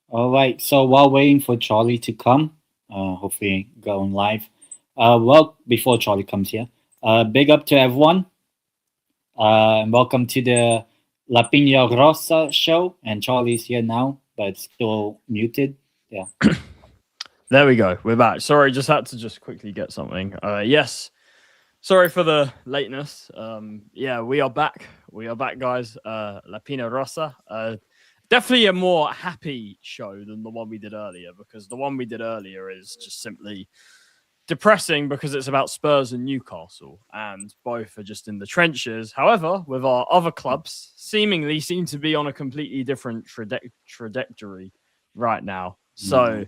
All right. So while waiting for Charlie to come, hopefully going live. Before Charlie comes here, big up to everyone, and welcome to the La Piña Rosa show. And Charlie's here now, but it's still muted. Yeah. There we go. We're back. Sorry, just had to quickly get something. Yes. Sorry for the lateness. Yeah, we are back. We are back, guys. La Piña Rosa. Definitely a more happy show than the one we did earlier, because the one we did earlier is just simply depressing because it's about Spurs and Newcastle, and both are just in the trenches. However, with our other clubs, seemingly seem to be on a completely different trajectory right now. So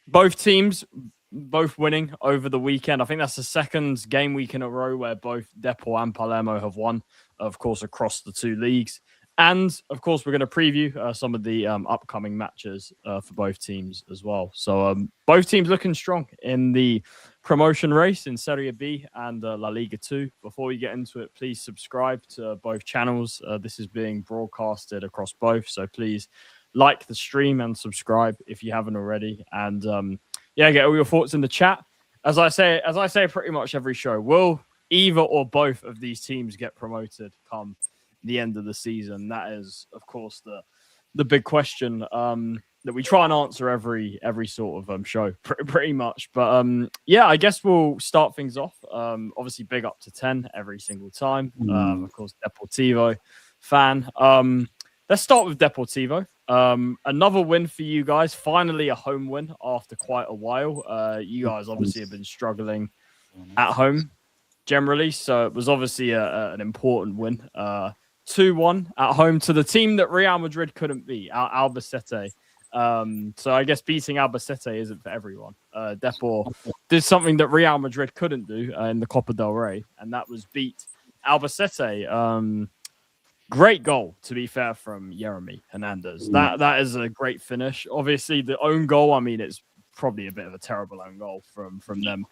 both teams, both winning over the weekend. I think that's the second game week in a row where both Depor and Palermo have won, of course, across the two leagues. And, of course, we're going to preview some of the upcoming matches for both teams as well. So both teams looking strong in the promotion race in Serie B and La Liga 2. Before we get into it, please subscribe to both channels. This is being broadcasted across both. So please like the stream and subscribe if you haven't already. And, yeah, get all your thoughts in the chat. As I say pretty much every show, will either or both of these teams get promoted come the end of the season? That is, of course, the big question that we try and answer every sort of show, pretty much. But yeah, I guess we'll start things off. Obviously, big up to 10 every single time. Of course, Deportivo fan. Let's start with Deportivo. Another win for you guys. Finally, a home win after quite a while. You guys obviously have been struggling at home generally, so it was obviously an important win. 2-1 at home to the team that Real Madrid couldn't beat, Albacete. So I guess beating Albacete isn't for everyone. Depor did something that Real Madrid couldn't do in the Copa del Rey, and that was beat Albacete. Great goal, to be fair, from Jeremy Hernandez. That is a great finish. Obviously, the own goal, I mean, it's probably a bit of a terrible own goal from them,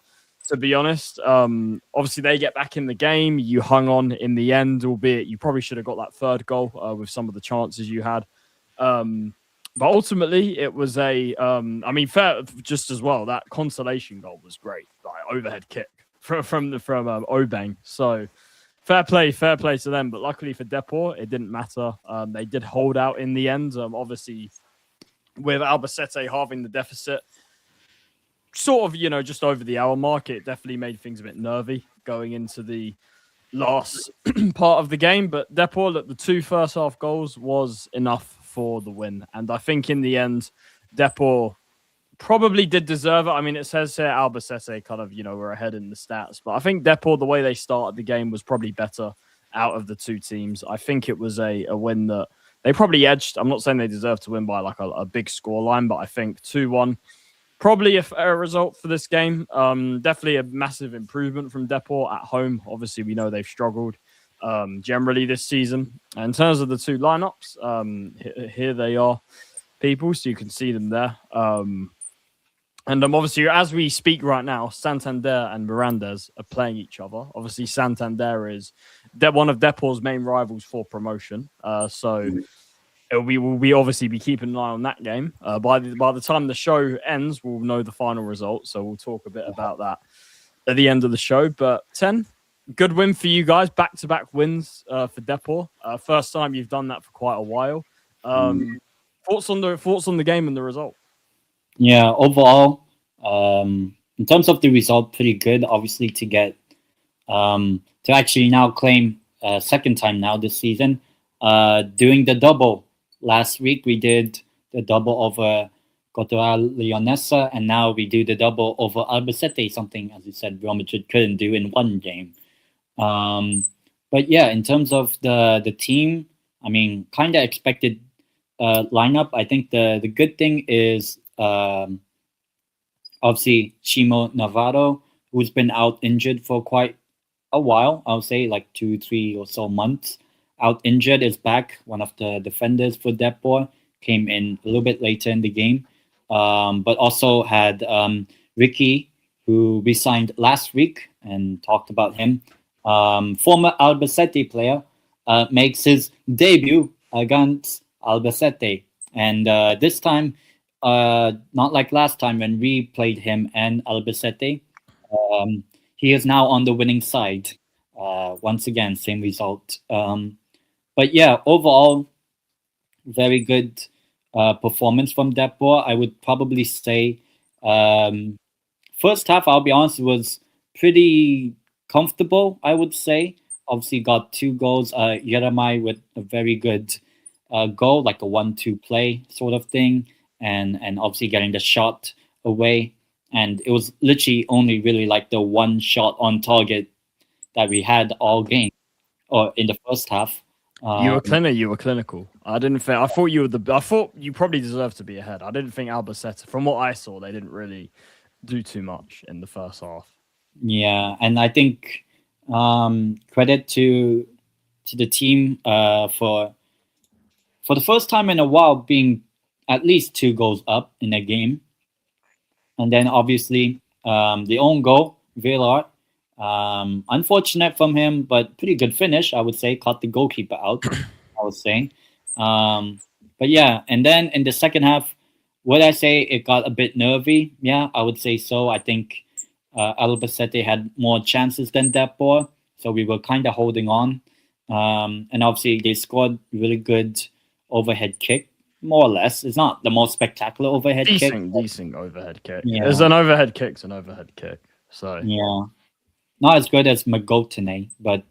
to be honest. Obviously, they get back in the game. You hung on in the end, albeit you probably should have got that third goal with some of the chances you had. But ultimately, it was I mean, fair just as well. That consolation goal was great, like overhead kick from Obeng. So fair play to them. But luckily for Depor, it didn't matter. They did hold out in the end. Obviously, with Albacete halving the deficit, sort of, just over the hour mark, it definitely made things a bit nervy going into the last part of the game. But Depor, look, the 2 first half goals was enough for the win. And I think in the end, Depor probably did deserve it. I mean, it says here Albacete kind of, were ahead in the stats. But I think Depor, the way they started the game, was probably better out of the two teams. I think it was a win that they probably edged. I'm not saying they deserve to win by like a big scoreline, but I think 2-1. Probably a fair result for this game. Definitely a massive improvement from Depor at home. Obviously, we know they've struggled generally this season. And in terms of the two lineups, here they are, people, so you can see them there. And obviously, as we speak right now, Santander and Mirandes are playing each other. Obviously, Santander is one of Depor's main rivals for promotion. So we'll obviously be keeping an eye on that game. By the time the show ends, we'll know the final result. So we'll talk a bit about that at the end of the show. But 10, good win for you guys. Back-to-back wins for Depor. First time you've done that for quite a while. thoughts on the game and the result. Yeah, overall, in terms of the result, pretty good. Obviously, to get to actually now claim second time now this season. Doing the double last week, we did the double over Cotoral Leonessa, and now we do the double over Albacete. Something, as you said, Real Madrid couldn't do in one game. But yeah, in terms of the team, I mean, kind of expected lineup. I think the good thing is obviously Chimo Navarro, who's been out injured for quite a while. I'll say like 2-3 or so months. Out injured, is back. One of the defenders for Depor came in a little bit later in the game, but also had Ricky, who we signed last week and talked about him. Former Albacete player makes his debut against Albacete, and this time, not like last time when we played him and Albacete, he is now on the winning side. Once again, same result. But yeah, overall, very good performance from Depor. I would probably say first half, I'll be honest, was pretty comfortable, I would say. Obviously got 2 goals. Yeremai with a very good goal, like a 1-2 play sort of thing, and obviously getting the shot away. And it was literally only really like the one shot on target that we had all game, or in the first half. You were clinical. I didn't think. I thought you were I thought you probably deserved to be ahead. I didn't think Albacete, from what I saw, they didn't really do too much in the first half. Yeah, and I think credit to the team for the first time in a while being at least 2 goals up in a game, and then obviously the own goal, Villar. Unfortunate from him, but pretty good finish, I would say. Caught the goalkeeper out, I would say. But yeah, and then in the second half, would I say it got a bit nervy? Yeah, I would say so. I think Albacete had more chances than Depor, so we were kind of holding on. And obviously, they scored really good overhead kick, more or less. It's not the most spectacular overhead kick. Decent overhead kick. Yeah. It's an overhead kick's an overhead kick. So yeah. Not as good as Magotene, but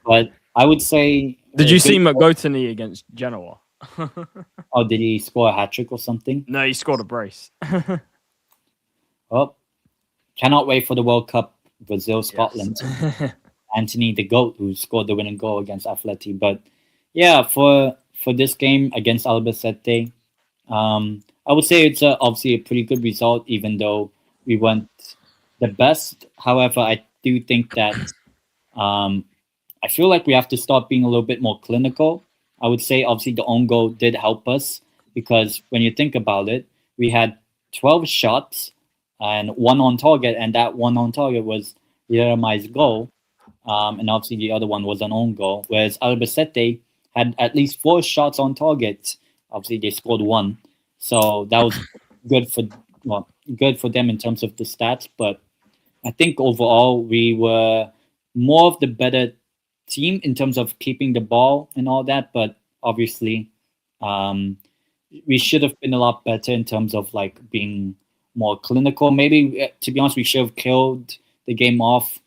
but I would say. Did you see Magotene against Genoa? Oh, did he score a hat trick or something? No, he scored a brace. Well, cannot wait for the World Cup, Brazil, Scotland. Yes. Anthony the Goat, who scored the winning goal against Atleti. But yeah, for this game against Albacete, I would say it's obviously a pretty good result, even though we weren't the best. However, I do think that I feel like we have to start being a little bit more clinical. I would say obviously the own goal did help us, because when you think about it, we had 12 shots and 1 on target, and that 1 on target was Yeremai's goal, and obviously the other one was an own goal, whereas Albacete had at least 4 shots on target. Obviously they scored 1, so that was good for them in terms of the stats. But I think overall we were more of the better team in terms of keeping the ball and all that. But obviously, we should have been a lot better in terms of like being more clinical. Maybe, to be honest, we should have killed the game off.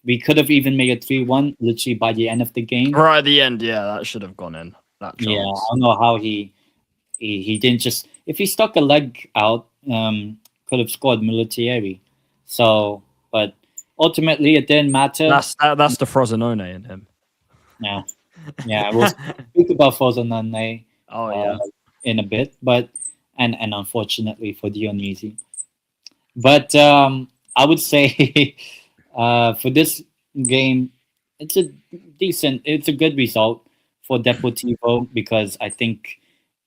We could have even made it 3-1 literally by the end of the game. Right at the end, yeah, that should have gone in. That chance. Yeah, I don't know how he didn't just, if he stuck a leg out, could have scored Militieri. So, but ultimately it didn't matter. That's the Frosinone in him. Yeah. We'll speak about Frosinone in a bit, but and unfortunately for Dionisi. But I would say for this game, it's a good result for Deportivo, because I think,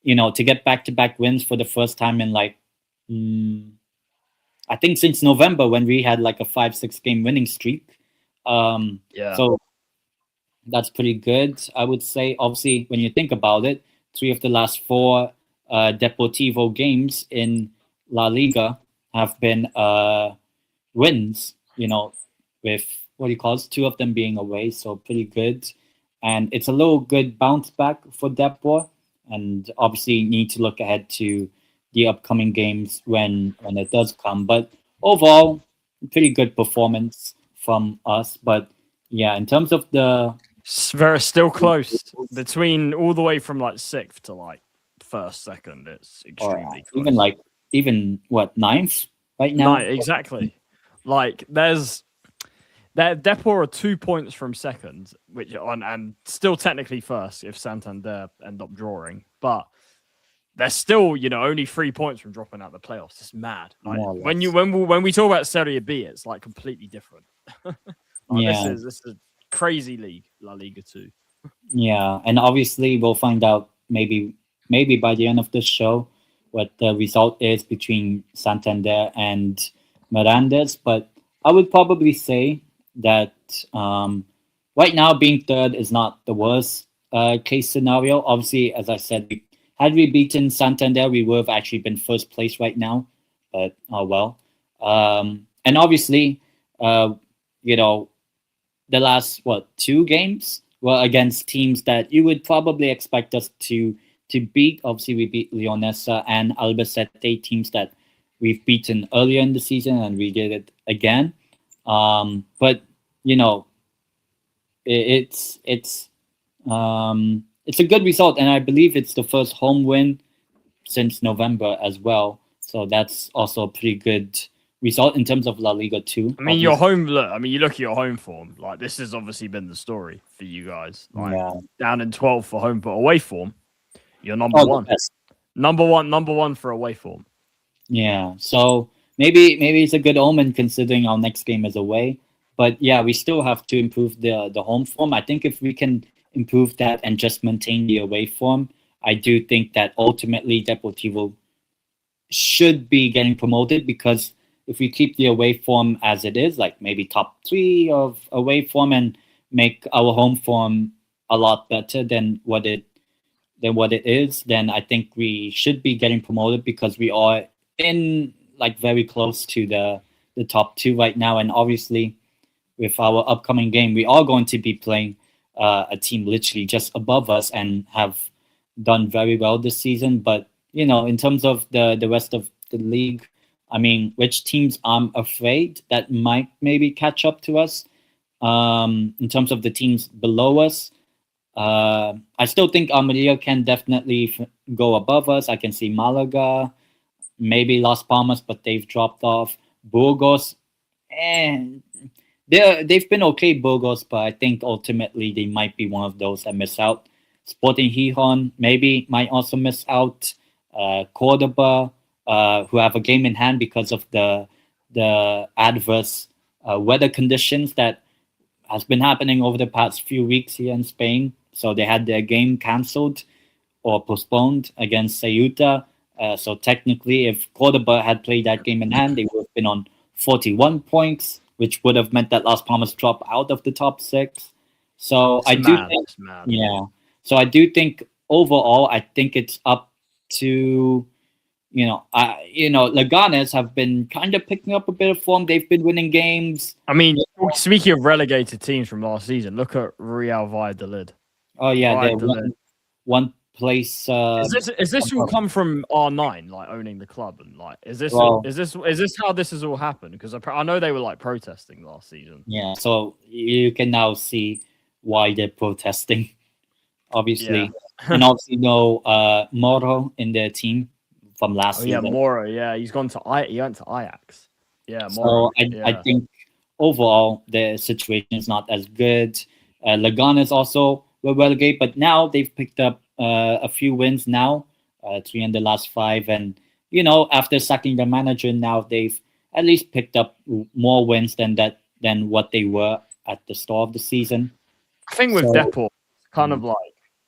to get back-to-back wins for the first time in like I think since November, when we had like a 5-6 game winning streak. So that's pretty good, I would say. Obviously, when you think about it, 3 of the last 4 Deportivo games in La Liga have been wins, with 2 of them being away, so pretty good. and it's a little good bounce back for Depor. And obviously, need to look ahead to the upcoming games when it does come. But overall, pretty good performance from us. But yeah, in terms of the Very still close between all the way from like 6th to like 1st, 2nd. It's extremely close. Even what, 9th right now? No, exactly. Like Depor are 2 points from 2nd, and still technically 1st if Santander end up drawing, but they're still, only 3 points from dropping out the playoffs. It's mad. Like when we talk about Serie B, it's like completely different. This is a crazy league, La Liga 2. Yeah, and obviously we'll find out maybe by the end of this show what the result is between Santander and Miranda's. But I would probably say that right now being third is not the worst case scenario. Obviously, as I said, had we beaten Santander, we would have actually been first place right now. But oh well. And obviously, the last 2 games were against teams that you would probably expect us to beat. Obviously, we beat Leonessa and Albacete, teams that we've beaten earlier in the season, and we did it again. But it's a good result, and I believe it's the first home win since November as well. So that's also a pretty good result in terms of La Liga 2. I mean, your home look. I mean, you look at your home form. Like, this has obviously been the story for you guys. Like, down in 12th for home, but away form, you're number one. Number one for away form. Yeah. So maybe it's a good omen considering our next game is away. But yeah, we still have to improve the home form. I think if we can improve that and just maintain the away form, I do think that ultimately Deportivo should be getting promoted, because if we keep the away form as it is, like maybe top 3 of away form, and make our home form a lot better than what it is, then I think we should be getting promoted, because we are in like very close to the top 2 right now. And obviously with our upcoming game, we are going to be playing a team literally just above us and have done very well this season. But in terms of the rest of the league, I mean, which teams I'm afraid that might maybe catch up to us in terms of the teams below us. I still think Almeria can definitely go above us. I can see Malaga, maybe Las Palmas, but they've dropped off. Burgos, and they've been okay, Burgos, but I think ultimately they might be one of those that miss out. Sporting Gijón maybe might also miss out. Cordoba, who have a game in hand because of the adverse weather conditions that has been happening over the past few weeks here in Spain. So they had their game cancelled or postponed against Ceuta. So technically, if Cordoba had played that game in hand, they would have been on 41 points, which would have meant that Las Palmas drop out of the top 6. So I do think, So I do think overall, I think it's up to Leganes have been kind of picking up a bit of form. They've been winning games. I mean, speaking of relegated teams from last season, look at Real Valladolid. Oh yeah, they're one place. Is this all come from R9, like owning the club, and like is this how this has all happened? Because I know they were like protesting last season. Yeah, so you can now see why they're protesting. Obviously, and obviously Moro in their team from last season. Yeah, Moro. Yeah, he went to Ajax. Yeah, Moro. So I think overall the situation is not as good. Leganes also were relegated, but now they've picked up a few wins now, 3 in the last 5, and after sacking the manager, now they've at least picked up more wins than what they were at the start of the season. I think with Depor, kind of like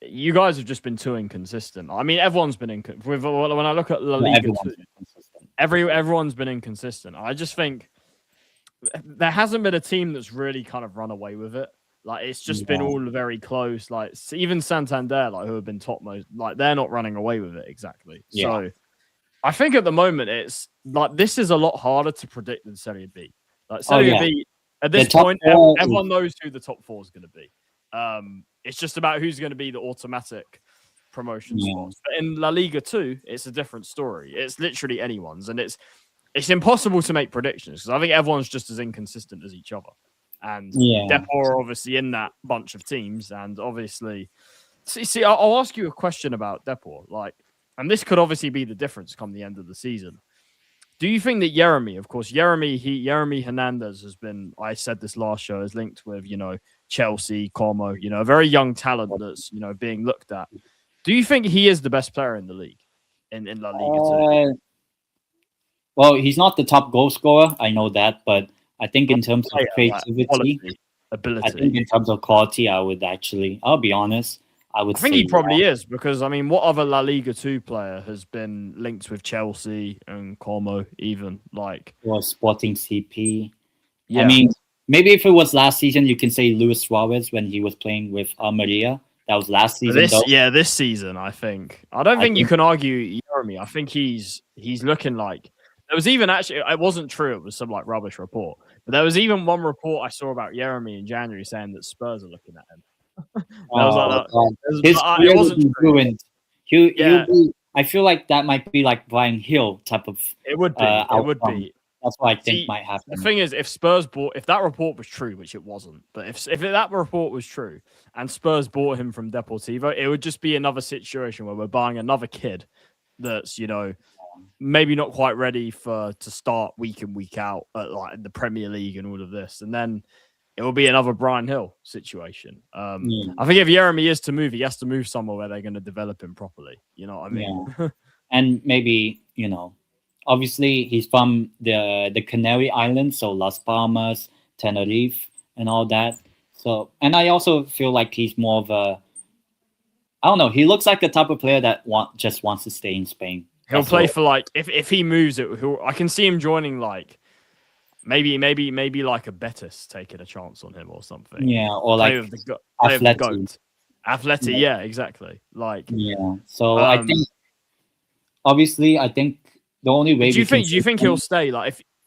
you guys have just been too inconsistent. I mean, everyone's been inconsistent. When I look at La Liga, everyone's been inconsistent. I just think there hasn't been a team that's really kind of run away with it. Like, it's just been all very close. Like, even Santander, like, who have been topmost, like, they're not running away with it exactly. Yeah. So I think at the moment it's like this is a lot harder to predict than Serie B. Like Serie B at this point, everyone knows who the top 4 is going to be. It's just about who's going to be the automatic promotion spots. But in La Liga 2, it's a different story. It's literally anyone's, and it's impossible to make predictions because I think everyone's just as inconsistent as each other. And Depor are obviously in that bunch of teams, and obviously, see, I'll ask you a question about Depor, like, and this could obviously be the difference come the end of the season. Do you think that Jeremy Hernandez has been, I said this last show, is linked with, Chelsea, Como, a very young talent that's, being looked at. Do you think he is the best player in the league in La Liga 2? Well, he's not the top goal scorer. I know that, but I think in terms of creativity, quality, ability, I think in terms of quality, I'll be honest. I think he probably is because, I mean, what other La Liga 2 player has been linked with Chelsea and Como even? Or Sporting CP. Yeah. I mean, maybe if it was last season, you can say Luis Suarez when he was playing with Almeria. That was last season. This season, I think. I don't think you can argue Jeremy. I think he's looking like... There was even actually... It wasn't true. It was some rubbish report. But there was even one report I saw about Jeremy in January saying that Spurs are looking at him. His career wasn't ruined. I feel like that might be like Brian Hill type of. It would be. It would be. That's what I think might happen. The thing is, if that report was true, which it wasn't, but if that report was true and Spurs bought him from Deportivo, it would just be another situation where we're buying another kid that's maybe not quite ready to start week in week out at in the Premier League and all of this, and then. It will be another Brian Hill situation. I think if Jeremy is to move, he has to move somewhere where they're going to develop him properly. You know what I mean? Yeah. And maybe, obviously he's from the Canary Islands, so Las Palmas, Tenerife, and all that. So, and I also feel like he's more of a, I don't know, he looks like the type of player that just wants to stay in Spain. He'll play for if he moves it, I can see him joining Maybe like a Betis taking a chance on him or something. Yeah, or Athletic. Athletic, yeah, exactly. So I think, obviously, the only way. Do you think he'll stay?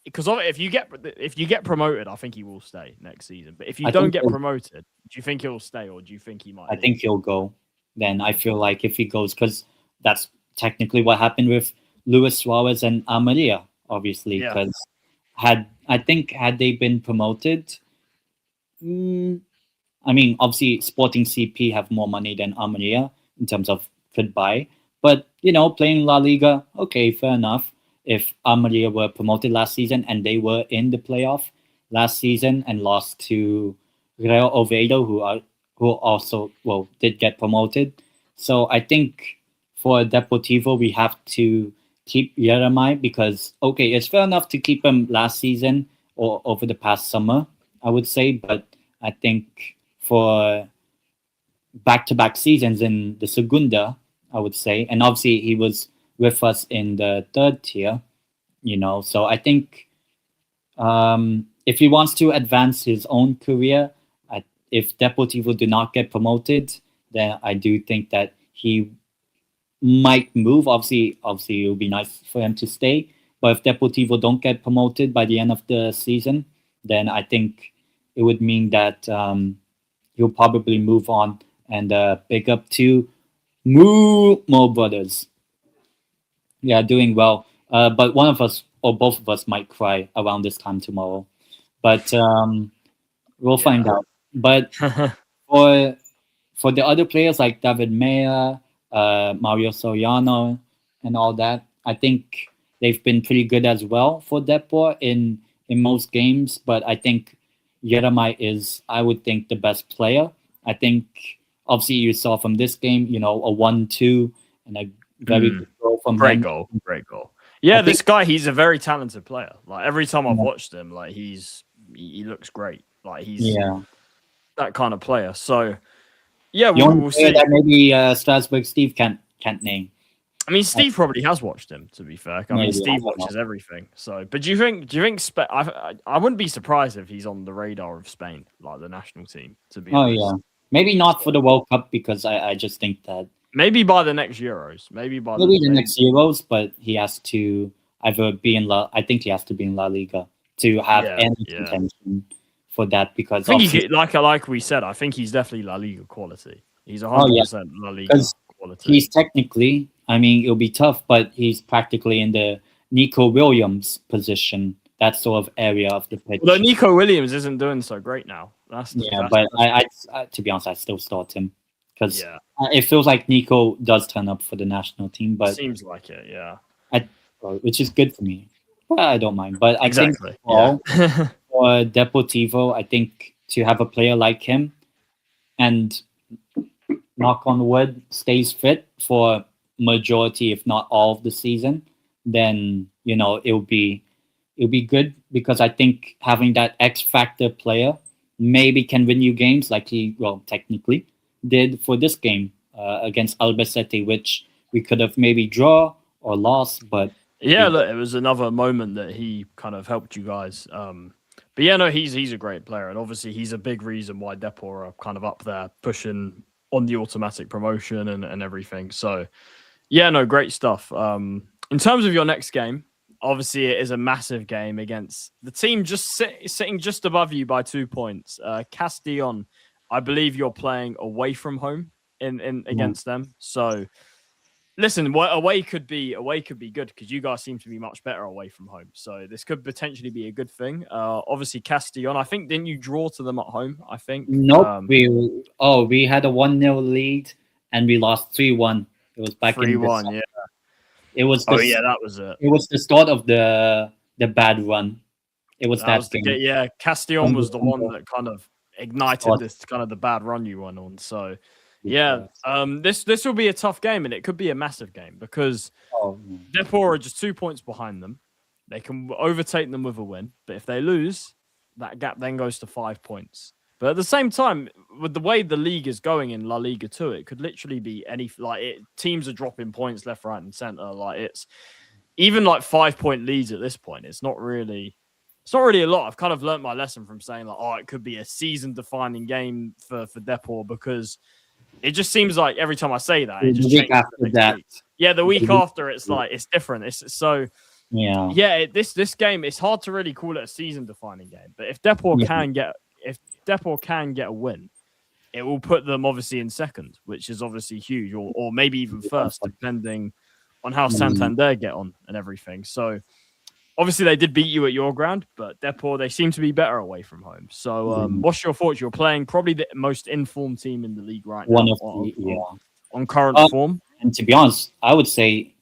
If you get promoted, I think he will stay next season. But if you don't get promoted, do you think he'll stay, or do you think he might? I think he'll go. Then I feel like if he goes, because that's technically what happened with Luis Suarez and Almeria, obviously, because. Had they been promoted, obviously Sporting CP have more money than Almeria in terms of could buy. But, playing La Liga, okay, fair enough. If Almeria were promoted last season and they were in the playoff last season and lost to Real Oviedo, who also, did get promoted. So I think for Deportivo, we have to keep Jeremy because, okay, it's fair enough to keep him last season or over the past summer, I would say. But I think for back-to-back seasons in the Segunda, I would say, and obviously he was with us in the third tier, So I think if he wants to advance his own career, if Deportivo do not get promoted, then I do think that he might move. Obviously, it would be nice for him to stay. But if Deportivo don't get promoted by the end of the season, then I think it would mean that he'll probably move on. And big up to Mo Brothers. Yeah, doing well. But one of us or both of us might cry around this time tomorrow. But we'll find out. But for the other players like David Mea, Mario Soriano and all that, I think they've been pretty good as well for Depor in most games. But I think Jeremy is, I would think, the best player. I think obviously you saw from this game, a 1-2 and a very good goal from great him. Great goal. Yeah, this guy, he's a very talented player. Every time I've watched him, he looks great. He's that kind of player. So yeah, we'll see. That maybe Strasbourg Steve can't name. I mean, Steve probably has watched him. To be fair, Steve watches everything. So, but do you think? I wouldn't be surprised if he's on the radar of Spain, the national team. To be honest. Yeah, maybe not for the World Cup because I just think that maybe by the next Euros, maybe the next Euros, but he has to either be in I think he has to be in La Liga to have any contention for that, because I think like we said, I think he's definitely La Liga quality. He's 100% La Liga quality. He's technically, I mean, it'll be tough, but he's practically in the Nico Williams position, that sort of area of the pitch. Although Nico Williams isn't doing so great now. But I, to be honest, I still start him because it feels like Nico does turn up for the national team, but seems like it, yeah. Which is good for me. Well, I don't mind, but I think for Deportivo, I think to have a player like him and, knock on wood, stays fit for majority, if not all, of the season, then it'll be good, because I think having that X factor player maybe can win you games like he technically did for this game against Albacete, which we could have maybe draw or lost, but look, it was another moment that he kind of helped you guys. But yeah, no, he's a great player, and obviously he's a big reason why Depor are kind of up there pushing on the automatic promotion and everything. So yeah, no, great stuff. In terms of your next game, obviously it is a massive game against the team just sitting just above you by 2 points. Castellón, I believe you're playing away from home in against them. So listen, away could be good, because you guys seem to be much better away from home. So this could potentially be a good thing. Obviously Castellón, I think, didn't you draw to them at home? I think. Nope. We had a 1-0 lead and we lost 3-1. It was back 3-1, in yeah. It was that was it. It was the start of the bad run. It was that thing. Castellón was the one that kind of ignited this kind of the bad run you went on. So yeah, this will be a tough game, and it could be a massive game, because Depor are just 2 points behind them. They can overtake them with a win, but if they lose, that gap then goes to 5 points. But at the same time, with the way the league is going in La Liga 2, it could literally be teams are dropping points left, right, and center. Like, it's even like 5 point leads at this point. It's not really a lot. I've kind of learnt my lesson from saying it could be a season defining game for Depor, because it just seems like every time I say that, it just changes the next week. Yeah, the week after, it's like it's different. It's so this game, it's hard to really call it a season defining game. But if Depor can get a win, it will put them obviously in second, which is obviously huge, or maybe even first, depending on how Santander get on and everything. So obviously they did beat you at your ground, but Depor, they seem to be better away from home. So what's your thoughts? You're playing probably the most informed team in the league right now on current form. And to be honest, I would say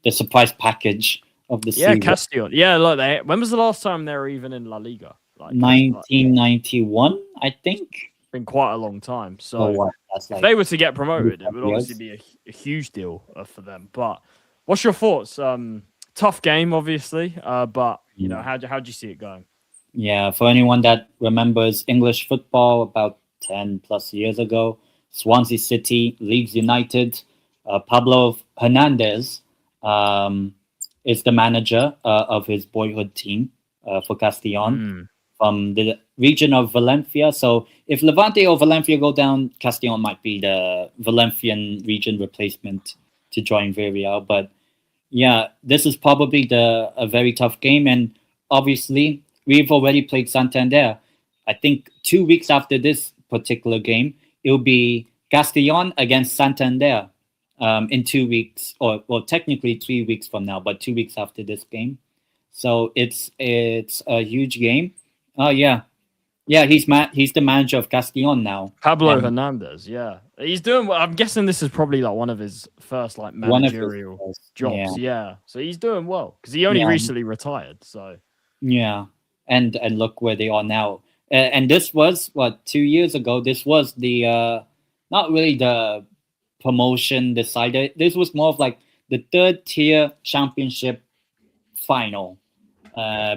the surprise package of the season. Yeah, Castellón. Yeah, look, when was the last time they were even in La Liga? 1991, I think. Been quite a long time. So if they were to get promoted, it would obviously be a huge deal for them. But what's your thoughts? Tough game, obviously, but how do you see it going? Yeah, for anyone that remembers English football about 10 plus years ago, Swansea City, Leeds United, Pablo Hernandez is the manager of his boyhood team for Castellón. From the region of Valencia. So if Levante or Valencia go down, Castellón might be the Valencian region replacement to join Villarreal. But yeah, this is probably a very tough game. And obviously, we've already played Santander. I think 2 weeks after this particular game, it'll be Castellón against Santander in 2 weeks, or technically 3 weeks from now, but 2 weeks after this game. So it's a huge game. He's the manager of Castellón now. Pablo Hernandez, he's doing well. I'm guessing this is probably like one of his first like managerial jobs. Yeah, so he's doing well because he only recently retired. So and look where they are now. And this was 2 years ago. This was the not really the promotion decider. This was more of like the third tier championship final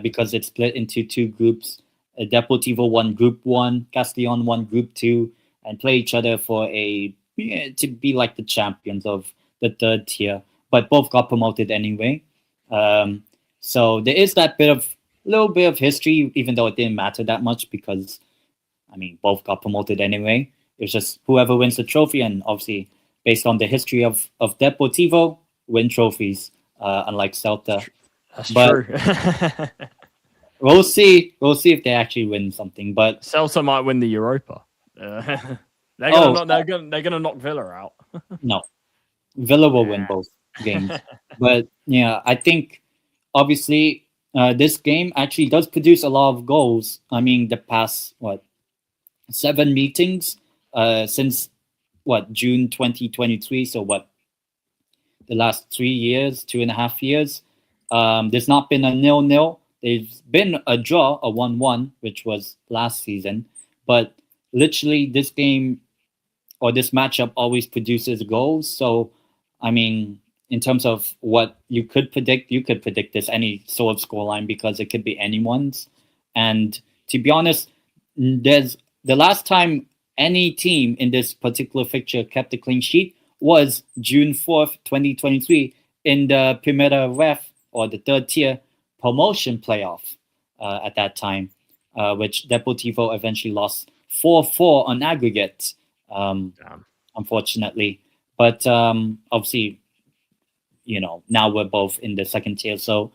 because it's split into two groups. Deportivo won Group 1, Castellón won Group 2, and play each other for to be like the champions of the third tier. But both got promoted anyway. So there is that little bit of history, even though it didn't matter that much because, I mean, both got promoted anyway. It's just whoever wins the trophy, and obviously based on the history of Deportivo, win trophies, unlike Celta. That's true. We'll see. We'll see if they actually win something. But Celta might win the Europa. They're gonna knock Villa out. no, Villa will win Yeah. both games. But yeah, I think obviously this game actually does produce a lot of goals. I mean, the past 7 meetings since June 2023. So the last 3 years, 2.5 years. There's not been a 0-0. There's been a draw, a 1-1, which was last season. But literally, this game or this matchup always produces goals. So, I mean, in terms of what you could predict this any sort of scoreline because it could be anyone's. And to be honest, there's the last time any team in this particular fixture kept a clean sheet was June 4th, 2023, in the Primera Ref or the third tier promotion playoff at that time, which Deportivo eventually lost 4-4 on aggregate, unfortunately. But obviously, now we're both in the second tier, so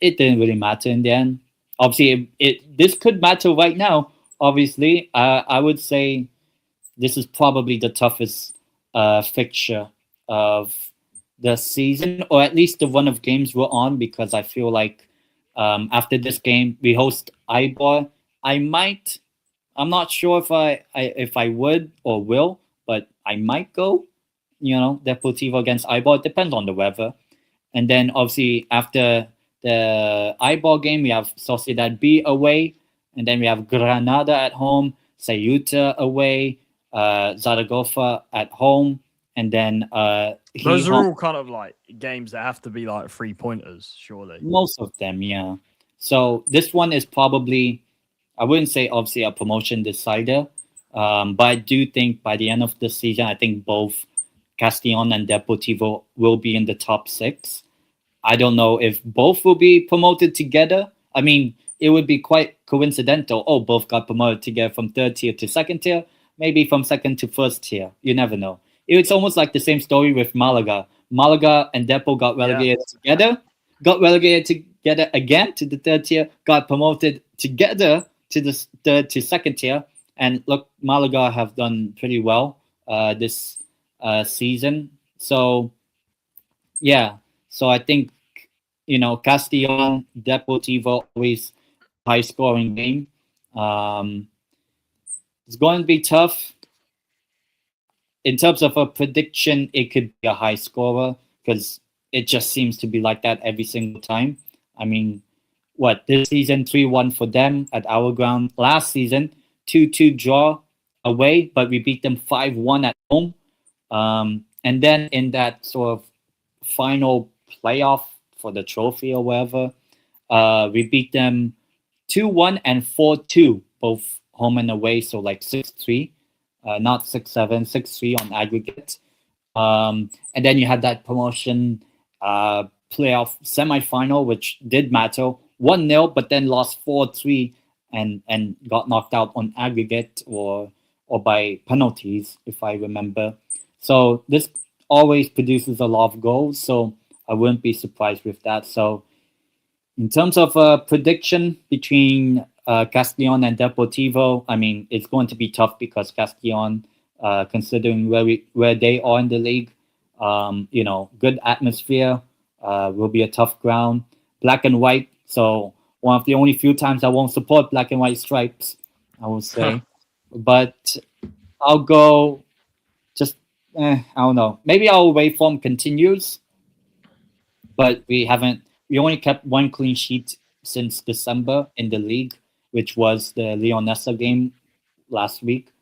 it didn't really matter in the end. Obviously, this could matter right now. Obviously, I would say this is probably the toughest fixture of the season, or at least the run of games we're on, because I feel like after this game we host Eibar. I'm not sure if I would or will, but I might go. Deportivo against Eibar. It depends on the weather. And then obviously after the Eibar game, we have Sociedad B away, and then we have Granada at home, Ceuta away, Zaragoza at home, and then those are all kind of like games that have to be like 3-pointers, surely. Most of them, yeah. So this one is probably, I wouldn't say obviously a promotion decider, but I do think by the end of the season, I think both Castellón and Deportivo will be in the top 6. I don't know if both will be promoted together. I mean, it would be quite coincidental. Oh, both got promoted together from third tier to second tier, maybe from second to first tier. You never know. It's almost like the same story with Malaga. Malaga and Depo got relegated together, again to the third tier, got promoted together to the third to second tier. And look, Malaga have done pretty well this season. So, yeah. So I think, Castellón, Deportivo, always high scoring game. It's going to be tough. In terms of a prediction, it could be a high scorer because it just seems to be like that every single time. I mean, this season 3-1 for them at our ground. Last season 2-2 draw away, but we beat them 5-1 at home. And then in that sort of final playoff for the trophy or whatever, we beat them 2-1 and 4-2, both home and away. So like 6-3, not 6-7, 6-3 on aggregate. And then you had that promotion playoff semifinal, which did matter, 1-0, but then lost 4-3 and got knocked out on aggregate or by penalties, if I remember. So this always produces a lot of goals, so I wouldn't be surprised with that. So in terms of a prediction between Castellón and Deportivo, I mean, it's going to be tough because Castellón, considering where they are in the league, good atmosphere, will be a tough ground. Black and white, so one of the only few times I won't support black and white stripes, I would say. But I'll go just, I don't know. Maybe our away form continues, but we only kept one clean sheet since December in the league, which was the Leonessa game last week.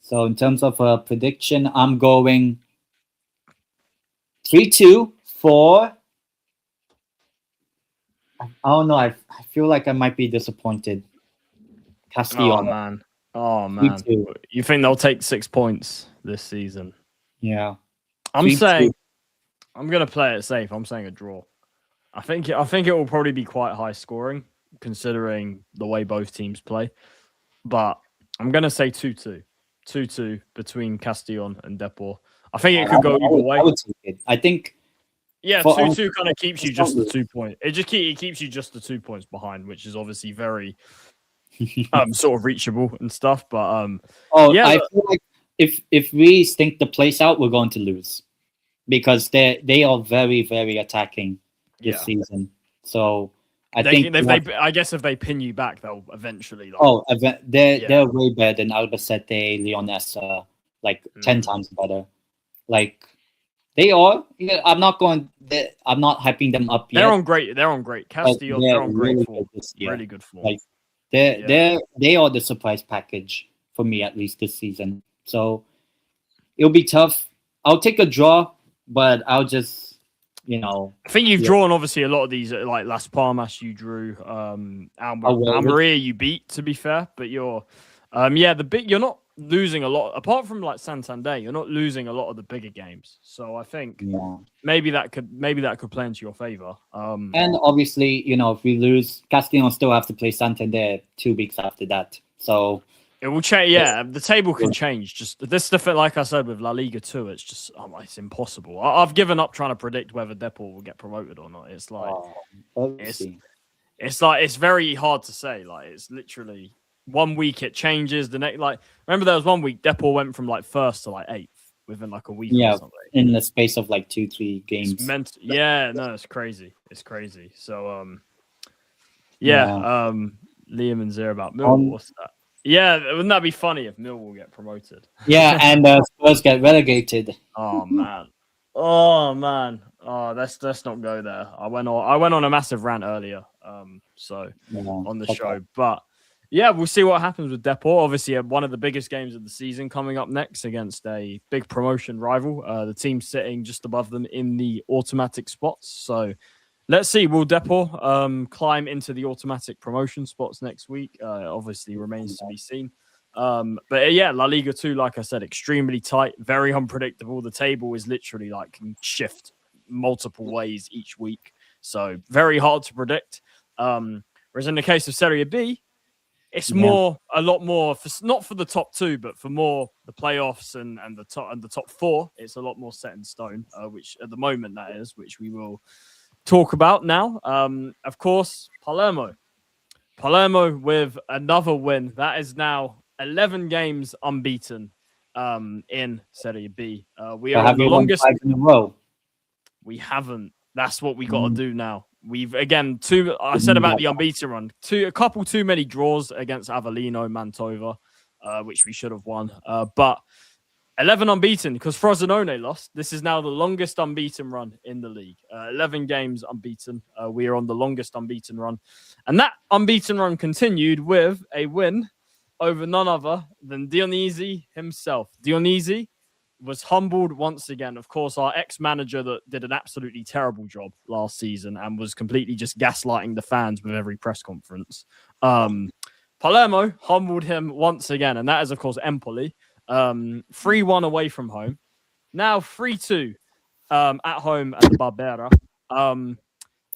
So in terms of a prediction, I'm going 3-2 for... I don't know. I feel like I might be disappointed. Castellón. Oh, man. You think they'll take 6 points this season? Yeah. I'm saying... I'm going to play it safe. I'm saying a draw. I think it will probably be quite high scoring, considering the way both teams play. But I'm going to say 2-2. 2-2 between Castellón and Depor. I think it could go either way. I would take it. I think Yeah, For 2-2 kind of keeps you it's not just the really- 2 points. It keeps you just the 2 points behind, which is obviously very sort of reachable and stuff. But yeah, I feel like if we stink the place out, we're going to lose because they are very very attacking this yeah. season. So I They, think if they, I guess if they pin you back, they'll eventually. Like, they're way better than Albacete, Leonessa, like 10 times better. Like they are. Yeah, I'm not hyping them up yet. They're on great. Castellón, they're on great really form. good this year. Really good form. Like they are the surprise package for me at least this season. So it'll be tough. I'll take a draw, but I'll just I think you've drawn obviously a lot of these, like Las Palmas you drew, Almeria you beat, to be fair, but you're you're not losing a lot apart from like Santander. You're not losing a lot of the bigger games, so I think maybe that could play into your favor. And obviously, if we lose, Castellón still have to play Santander 2 weeks after that. So it will change. Yeah, the table can change. Just this stuff, like I said with La Liga 2, it's just it's impossible. I've given up trying to predict whether Depor will get promoted or not. It's like it's very hard to say. Like it's literally 1 week it changes. The next, like remember there was 1 week Depor went from like first to like 8th within like a week. Or something. In the space of like 2-3 games. It's crazy. It's crazy. So Liam and Zero about Millwall. What's that? Yeah, wouldn't that be funny if Millwall get promoted? Yeah, and Spurs get relegated. Oh man. Oh, let's not go there. I went on a massive rant earlier. On the show, but yeah, we'll see what happens with Depor. Obviously, one of the biggest games of the season coming up next against a big promotion rival. The team sitting just above them in the automatic spots. So let's see. Will Depor climb into the automatic promotion spots next week? Obviously, remains to be seen. But yeah, La Liga 2, like I said, extremely tight, very unpredictable. The table is literally like can shift multiple ways each week. So very hard to predict. Whereas in the case of Serie B, it's a lot more, not for the top 2, but for more the playoffs and the top 4. It's a lot more set in stone, which at the moment that is, which we will talk about now. Of course, Palermo with another win. That is now 11 games unbeaten in Serie B. We are on the longest. 5 in a row. We haven't. That's what we got to do now. We've again I said about the unbeaten run. A couple too many draws against Avellino, Mantova, which we should have won. But 11 unbeaten because Frosinone lost. This is now the longest unbeaten run in the league. 11 games unbeaten. We are on the longest unbeaten run. And that unbeaten run continued with a win over none other than Dionisi himself. Dionisi was humbled once again. Of course, our ex-manager that did an absolutely terrible job last season and was completely just gaslighting the fans with every press conference. Palermo humbled him once again. And that is, of course, Empoli. 3-1 away from home. Now 3-2 at home at the Barbera.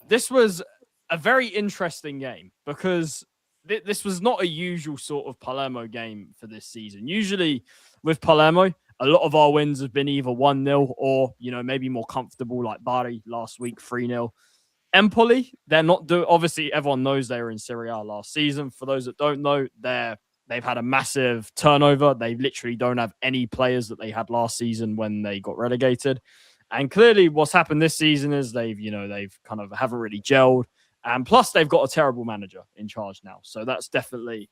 This was a very interesting game because this was not a usual sort of Palermo game for this season. Usually with Palermo, a lot of our wins have been either 1-0 or, maybe more comfortable like Bari last week, 3-0. Empoli, they're not obviously everyone knows they were in Serie A last season. For those that don't know, they've had a massive turnover. They literally don't have any players that they had last season when they got relegated. And clearly what's happened this season is they've kind of haven't really gelled. And plus they've got a terrible manager in charge now. So that's definitely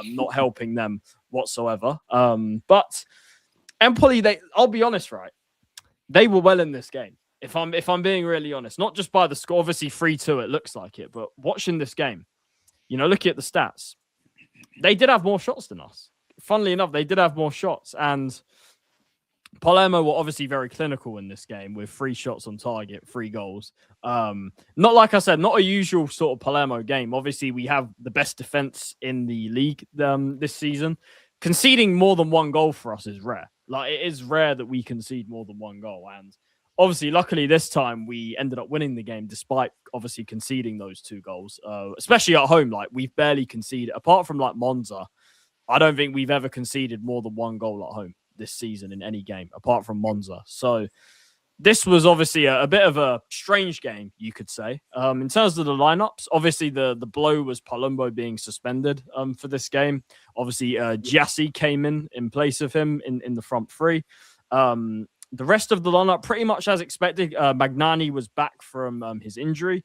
not helping them whatsoever. But Empoli, I'll be honest, right? They were well in this game. If I'm being really honest, not just by the score, obviously 3-2, it looks like it, but watching this game, looking at the stats, they did have more shots than us. Funnily enough, they did have more shots. And Palermo were obviously very clinical in this game with 3 shots on target, 3 goals. Not like I said, not a usual sort of Palermo game. Obviously, we have the best defense in the league this season. Conceding more than 1 goal for us is rare. Like, it is rare that we concede more than 1 goal. And obviously, luckily this time we ended up winning the game despite obviously conceding those 2 goals, especially at home. Like, we've barely conceded, apart from like Monza. I don't think we've ever conceded more than 1 goal at home this season in any game, apart from Monza. So this was obviously a bit of a strange game, you could say. In terms of the lineups, obviously the blow was Palermo being suspended for this game. Obviously, Giassi came in place of him in the front three. The rest of the lineup, pretty much as expected. Magnani was back from his injury.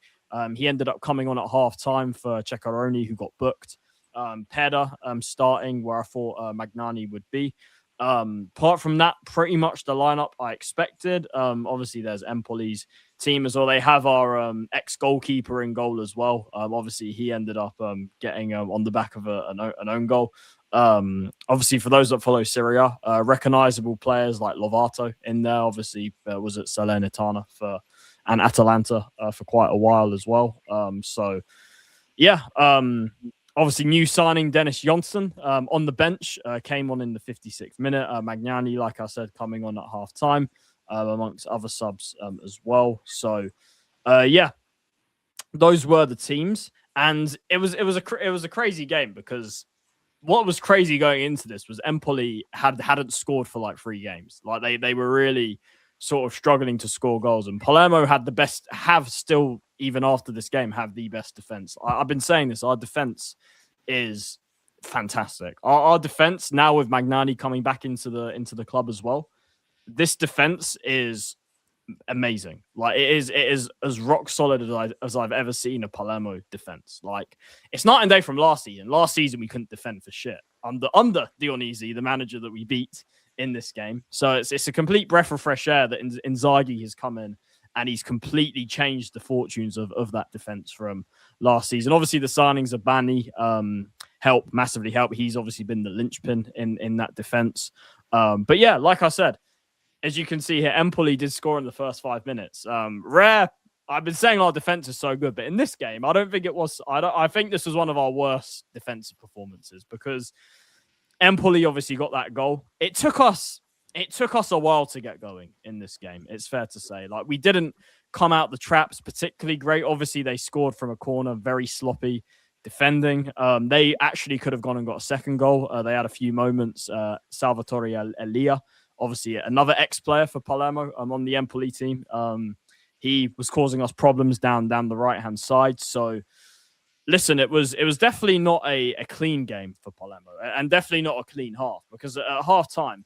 He ended up coming on at half time for Ceccaroni, who got booked. Peda starting where I thought Magnani would be. Apart from that, pretty much the lineup I expected. Obviously, there's Empoli's team as well. They have our ex-goalkeeper in goal as well. Obviously, he ended up getting on the back of an own goal. Obviously, for those that follow Serie A, recognizable players like Lovato in there. Obviously, was at Salernitana and Atalanta for quite a while as well. Obviously, new signing Dennis Johnson on the bench came on in the 56th minute. Magnani, like I said, coming on at half time amongst other subs as well. So, those were the teams, and it was a crazy game because what was crazy going into this was Empoli hadn't scored for like 3 games. Like they were really sort of struggling to score goals, and Palermo had still even after this game have the best defense. I've been saying this. Our defense is fantastic. Our defense now with Magnani coming back into the club as well. This defense is amazing. Like it is as rock solid as I've ever seen a Palermo defense. Like it's night and day from last season. Last season we couldn't defend for shit under Dionisi, the manager that we beat in this game. So it's a complete breath of fresh air that Inzaghi has come in and he's completely changed the fortunes of that defense from last season. Obviously the signings of Bani massively help. He's obviously been the linchpin in that defense. But yeah, like I said, as you can see here, Empoli did score in the first 5 minutes. Rare. I've been saying our defense is so good, but in this game, I don't think it was. I think this was one of our worst defensive performances because Empoli obviously got that goal. It took us a while to get going in this game. It's fair to say. Like we didn't come out the traps particularly great. Obviously, they scored from a corner, very sloppy defending. They actually could have gone and got a second goal. They had a few moments. Salvatore Elia. Obviously, another ex-player for Palermo on the Empoli team. He was causing us problems down the right-hand side. So, listen, it was definitely not a clean game for Palermo, and definitely not a clean half. Because at half-time,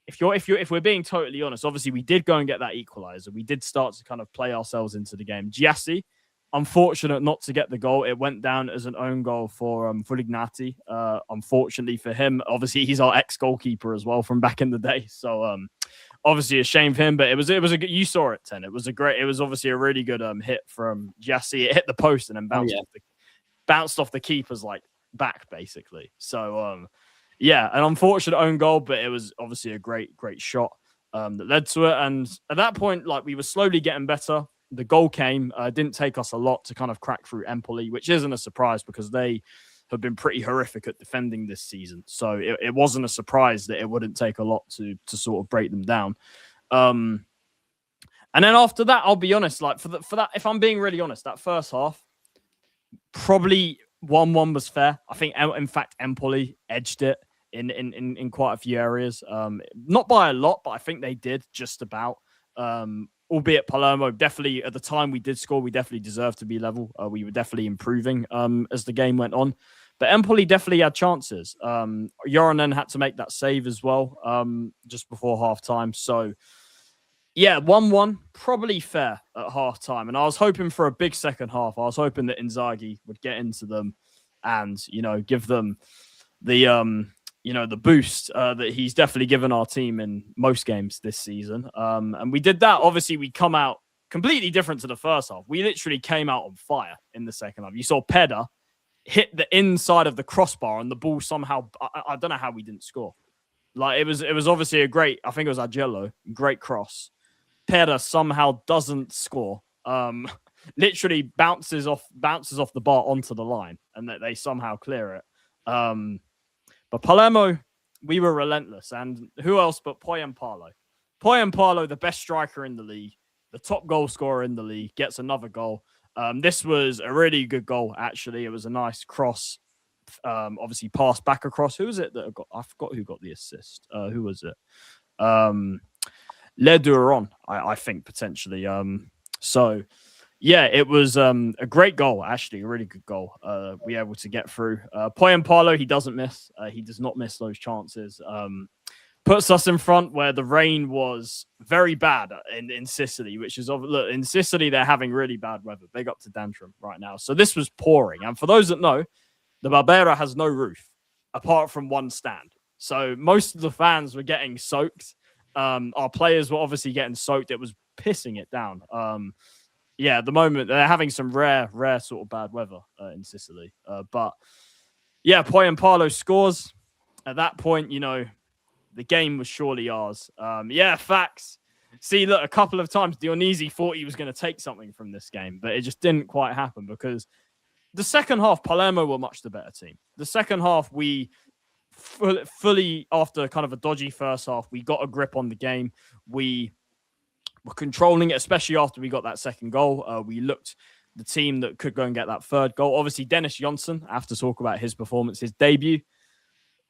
if we're being totally honest, obviously we did go and get that equaliser. We did start to kind of play ourselves into the game. Giassi, unfortunate not to get the goal. It went down as an own goal for Fulignati. Unfortunately for him, obviously he's our ex-goalkeeper as well from back in the day. So obviously a shame for him, but it was a good, you saw it, Ten. It was obviously a really good hit from Giassi. It hit the post and then bounced off the keeper's like back basically. So an unfortunate own goal, but it was obviously a great shot that led to it. And at that point, like we were slowly getting better. The goal came. Didn't take us a lot to kind of crack through Empoli, which isn't a surprise because they have been pretty horrific at defending this season. So it wasn't a surprise that it wouldn't take a lot to sort of break them down. And then after that, I'll be honest, like for that, if I'm being really honest, that first half, probably 1-1 was fair. I think, in fact, Empoli edged it in quite a few areas. Not by a lot, but I think they did just about. Albeit Palermo, definitely at the time we did score, we definitely deserved to be level. We were definitely improving as the game went on. But Empoli definitely had chances. Joronen had to make that save as well just before half-time. So, yeah, 1-1, probably fair at half-time. And I was hoping for a big second half. I was hoping that Inzaghi would get into them and, give them the boost that he's definitely given our team in most games this season. And we did that. Obviously, we come out completely different to the first half. We literally came out on fire in the second half. You saw Peda hit the inside of the crossbar and the ball somehow, I don't know how we didn't score. Like it was obviously I think it was Agello, great cross. Peda somehow doesn't score. Literally bounces off the bar onto the line and that they somehow clear it. But Palermo, we were relentless. And who else but Poyampalo? Poyampalo, the best striker in the league, the top goal scorer in the league, gets another goal. This was a really good goal, actually. It was a nice cross, obviously passed back across. Who was it that got? I forgot who got the assist. Who was it? Le Duron, I think potentially. So yeah, it was a great goal, actually, a really good goal. We were able to get through. Poyampalo, he doesn't miss. He does not miss those chances. Puts us in front where the rain was very bad in Sicily, which is, look, in Sicily, they're having really bad weather. Big up to Dantrum right now. So this was pouring. And for those that know, the Barbera has no roof apart from one stand. So most of the fans were getting soaked. Our players were obviously getting soaked. It was pissing it down. Yeah, at the moment, they're having some rare sort of bad weather in Sicily. But yeah, Poyampalo scores. At that point, you know, the game was surely ours. Yeah, facts. See, look, a couple of times Dionisi thought he was going to take something from this game, but it just didn't quite happen because the second half, Palermo were much the better team. The second half, we fully, after kind of a dodgy first half, we got a grip on the game. We were controlling it, especially after we got that second goal. We looked the team that could go and get that third goal. Obviously, Dennis Johnson, I have to talk about his performance, his debut.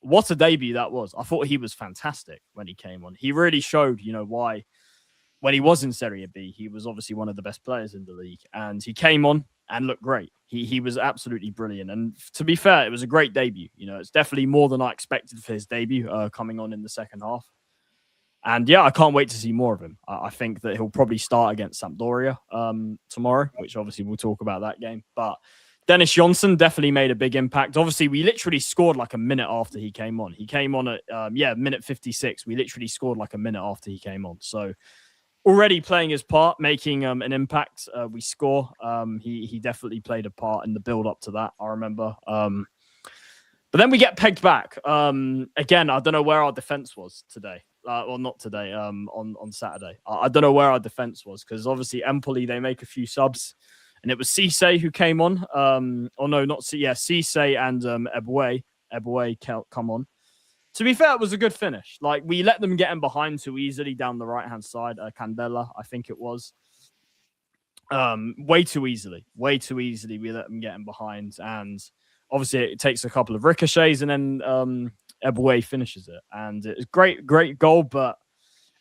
What a debut that was. I thought he was fantastic when he came on. He really showed, you know, why when he was in Serie B, he was obviously one of the best players in the league. And he came on and looked great. He was absolutely brilliant. And to be fair, it was a great debut. You know, it's definitely more than I expected for his debut coming on in the second half. And yeah, I can't wait to see more of him. I think that he'll probably start against Sampdoria tomorrow, which obviously we'll talk about that game. But Dennis Johnson definitely made a big impact. Obviously, we literally scored like a minute after he came on. He came on at, minute 56. We literally scored like a minute after he came on. So already playing his part, making an impact. We score. He definitely played a part in the build-up to that, I remember. But then we get pegged back. Again, I don't know where our defense was today. Or not today, on Saturday. I don't know where our defense was because obviously Empoli, they make a few subs. And it was Cisse who came on. Cisse and Eboué come on. To be fair, it was a good finish. Like, we let them get in behind too easily down the right-hand side. Candela, I think it was. Way too easily. We let them get in behind. And obviously, it takes a couple of ricochets, and then Eboué finishes it. And it's great goal. But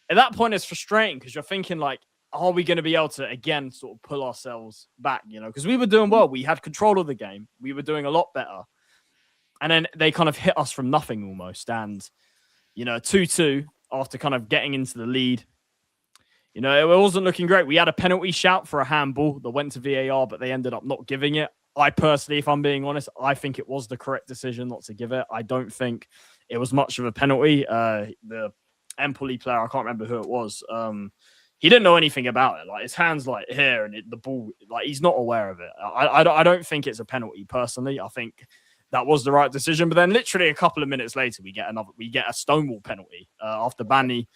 at that point, it's frustrating because you're thinking, like, are we going to be able to, again, sort of pull ourselves back, you know? Because we were doing well. We had control of the game. We were doing a lot better. And then they kind of hit us from nothing almost. And, you know, 2-2 after kind of getting into the lead. You know, it wasn't looking great. We had a penalty shout for a handball that went to VAR, but they ended up not giving it. I personally, if I'm being honest, I think it was the correct decision not to give it. I don't think it was much of a penalty. The Empoli player, I can't remember who it was, he didn't know anything about it. Like, his hand's like here, and the ball, like, he's not aware of it. I don't think it's a penalty personally. I think that was the right decision. But then, literally a couple of minutes later, we get a Stonewall penalty after Bani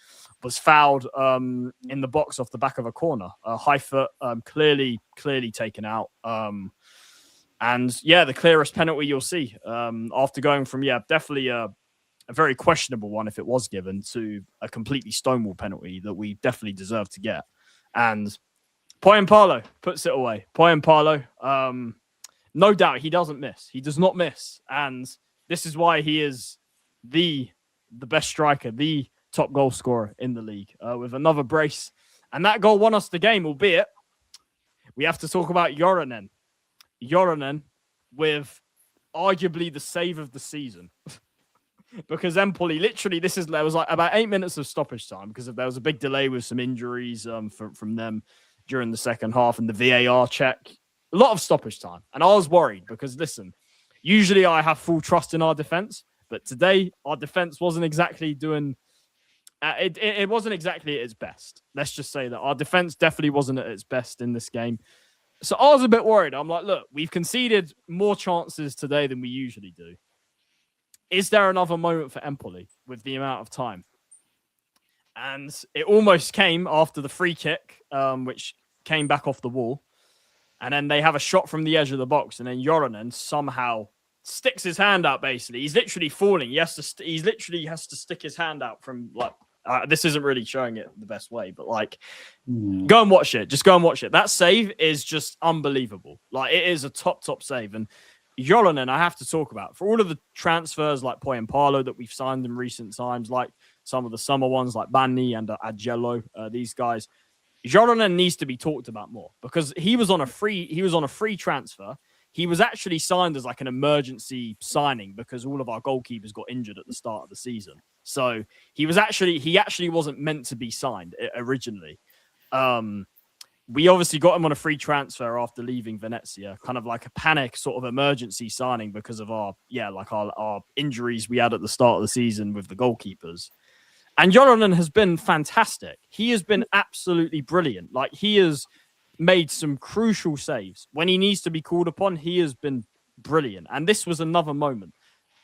was fouled in the box off the back of a corner. High foot, clearly taken out. And yeah, the clearest penalty you'll see after going from definitely a very questionable one if it was given to a completely Stonewall penalty that we definitely deserve to get. And Poyampalo puts it away. Poyampalo, no doubt he doesn't miss. He does not miss. And this is why he is the best striker, the top goal scorer in the league with another brace. And that goal won us the game, albeit we have to talk about Joronen. Joronen with arguably the save of the season. Because Empoli, literally, there was like about 8 minutes of stoppage time because there was a big delay with some injuries from them during the second half and the VAR check. A lot of stoppage time. And I was worried because, listen, usually I have full trust in our defense, but today our defense wasn't exactly doing... It wasn't exactly at its best. Let's just say that our defense definitely wasn't at its best in this game. So I was a bit worried. I'm like, look, we've conceded more chances today than we usually do. Is there another moment for Empoli with the amount of time? And it almost came after the free kick, which came back off the wall. And then they have a shot from the edge of the box. And then Joronen somehow sticks his hand out, basically. He's literally falling. He literally has to stick his hand out from, like, this isn't really showing it the best way, but, like, go and watch it. Just go and watch it. That save is just unbelievable. Like, it is a top save. And Joronen, I have to talk about. For all of the transfers like Poyampalo that we've signed in recent times, like some of the summer ones like Bani and Agello, these guys, Joronen needs to be talked about more because he was on a free transfer. He was actually signed as like an emergency signing because all of our goalkeepers got injured at the start of the season. So he actually wasn't meant to be signed originally. We obviously got him on a free transfer after leaving Venezia, kind of like a panic sort of emergency signing because of our injuries we had at the start of the season with the goalkeepers. And Joronen has been fantastic. He has been absolutely brilliant. Like, he has made some crucial saves. When he needs to be called upon, he has been brilliant. And this was another moment.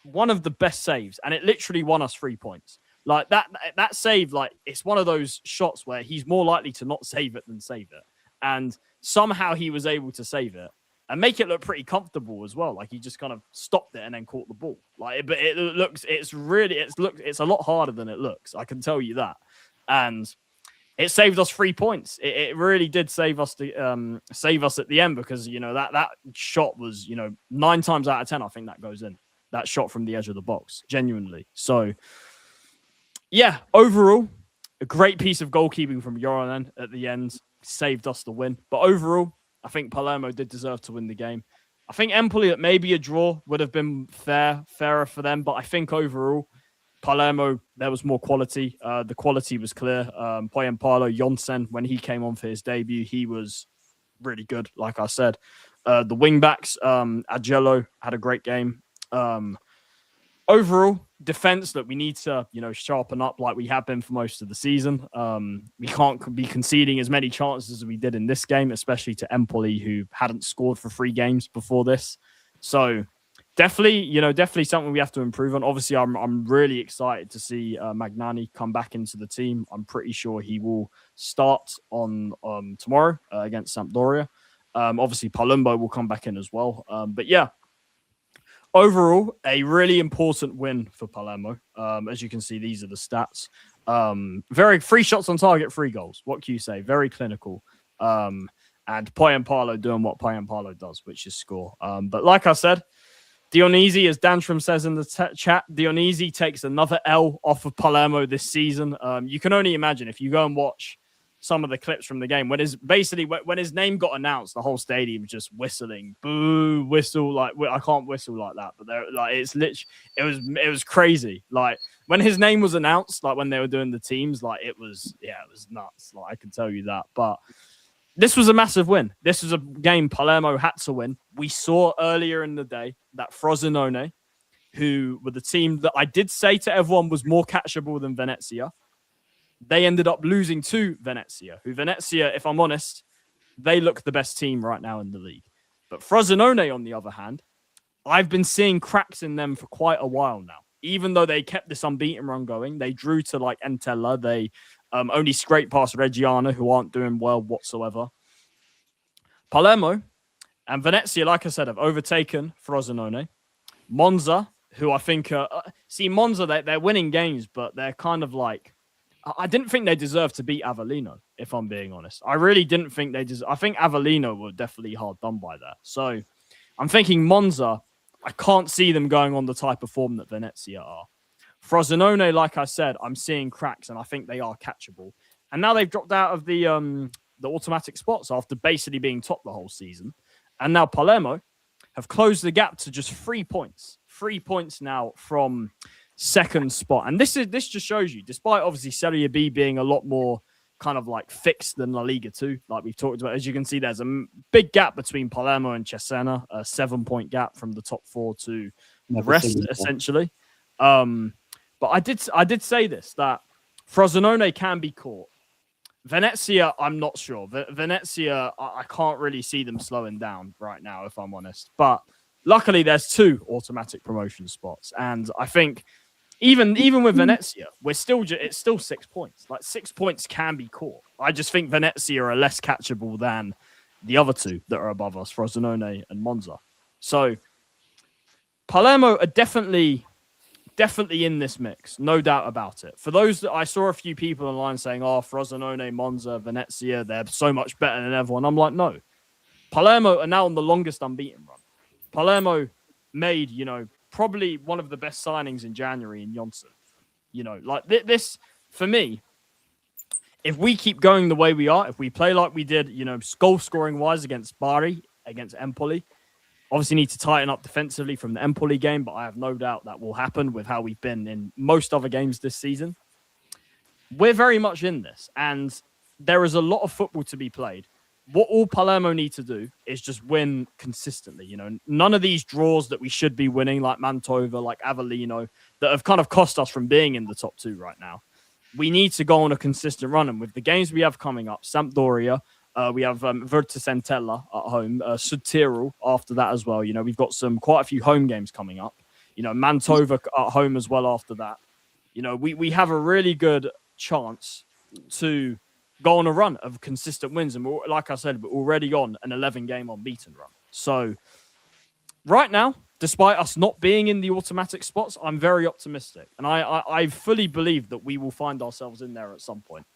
One of the best saves, and it literally won us 3 points. Like, that save, like, it's one of those shots where he's more likely to not save it than save it. And somehow he was able to save it and make it look pretty comfortable as well. Like, he just kind of stopped it and then caught the ball. Like, but it's a lot harder than it looks. I can tell you that. And it saved us 3 points. It really did save us at the end because, you know, that shot was, you know, 9 times out of 10, I think that goes in. That shot from the edge of the box, genuinely. So, yeah, overall, a great piece of goalkeeping from Joronen at the end. Saved us the win. But overall, I think Palermo did deserve to win the game. I think Empoli, that maybe a draw would have been fairer for them. But I think overall, Palermo, there was more quality. The quality was clear. Poyampalo Jonsen, when he came on for his debut, he was really good, like I said. The wing-backs, Agello had a great game. Overall, defense that we need to, you know, sharpen up like we have been for most of the season. We can't be conceding as many chances as we did in this game, especially to Empoli, who hadn't scored for 3 games before this. So definitely something we have to improve on. Obviously, I'm really excited to see Magnani come back into the team. I'm pretty sure he will start on tomorrow against Sampdoria. Obviously, Palumbo will come back in as well. But yeah. Overall, a really important win for Palermo. As you can see, these are the stats. 3 shots on target, 3 goals. What can you say? Very clinical. And Poyampalo doing what Poyampalo does, which is score. But like I said, Dionisi, as Dantrum says in the chat, Dionisi takes another L off of Palermo this season. You can only imagine if you go and watch some of the clips from the game when his name got announced, the whole stadium was just whistling, boo, whistle. Like, I can't whistle like that, but it was crazy. Like, when his name was announced, like when they were doing the teams, like it was nuts. Like, I can tell you that. But this was a massive win. This was a game Palermo had to win. We saw earlier in the day that Frosinone, who were the team that I did say to everyone was more catchable than Venezia, they ended up losing to Venezia, who Venezia, if I'm honest, they look the best team right now in the league. But Frosinone, on the other hand, I've been seeing cracks in them for quite a while now. Even though they kept this unbeaten run going, they drew to like Entella. They only scraped past Reggiana, who aren't doing well whatsoever. Palermo and Venezia, like I said, have overtaken Frosinone. Monza, who I think... Monza, they're winning games, but they're kind of like... I didn't think they deserved to beat Avellino, if I'm being honest. I really didn't think they deserved... I think Avellino were definitely hard done by that. So I'm thinking Monza, I can't see them going on the type of form that Venezia are. Frosinone, like I said, I'm seeing cracks, and I think they are catchable. And now they've dropped out of the automatic spots after basically being top the whole season. And now Palermo have closed the gap to just 3 points. 3 points now from second spot. And this just shows you, despite obviously Serie B being a lot more kind of like fixed than La Liga 2, like we've talked about, as you can see, there's a big gap between Palermo and Cesena, a 7-point gap from the top 4 to the rest, essentially. But I did say this, that Frosinone can be caught. Venezia, I'm not sure. Venezia, I can't really see them slowing down right now, if I'm honest. But luckily, there's 2 automatic promotion spots. And I think even with Venezia, it's still 6 points. Like, 6 points can be caught. I just think Venezia are less catchable than the other 2 that are above us, Frosinone and Monza. So Palermo are definitely in this mix, no doubt about it. For those that I saw a few people online saying, oh, Frosinone, Monza, Venezia, they're so much better than everyone. I'm like, no. Palermo are now on the longest unbeaten run. Palermo made, probably one of the best signings in January in Jonsen. Like this, for me, if we keep going the way we are, if we play like we did, goal scoring wise against Bari, against Empoli, obviously need to tighten up defensively from the Empoli game, but I have no doubt that will happen with how we've been in most other games this season. We're very much in this, and there is a lot of football to be played. What all Palermo need to do is just win consistently. None of these draws that we should be winning, like Mantova, like Avellino, that have kind of cost us from being in the top 2 right now. We need to go on a consistent run, and with the games we have coming up, Sampdoria, we have Virtus Entella at home, Sud after that as well. We've got quite a few home games coming up. Mantova at home as well after that. We have a really good chance to go on a run of consistent wins. And like I said, we're already on an 11-game unbeaten run. So right now, despite us not being in the automatic spots, I'm very optimistic. And I fully believe that we will find ourselves in there at some point.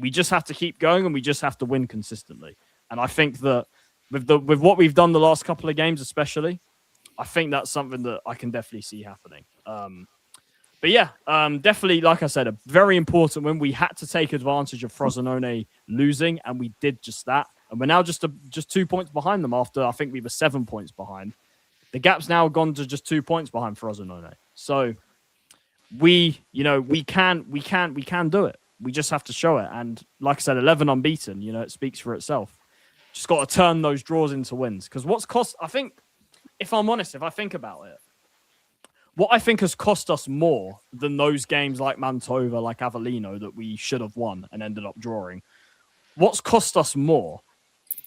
We just have to keep going, and we just have to win consistently. And I think that with what we've done the last couple of games, especially, I think that's something that I can definitely see happening. But yeah, definitely, like I said, a very important win. We had to take advantage of Frosinone losing, and we did just that. And we're now just 2 points behind them after I think we were 7 points behind. The gap's now gone to just 2 points behind Frosinone. So we can do it. We just have to show it. And like I said, 11 unbeaten, it speaks for itself. Just got to turn those draws into wins. Because I think, if I'm honest, if I think about it, what I think has cost us more than those games like Mantova, like Avellino, that we should have won and ended up drawing, what's cost us more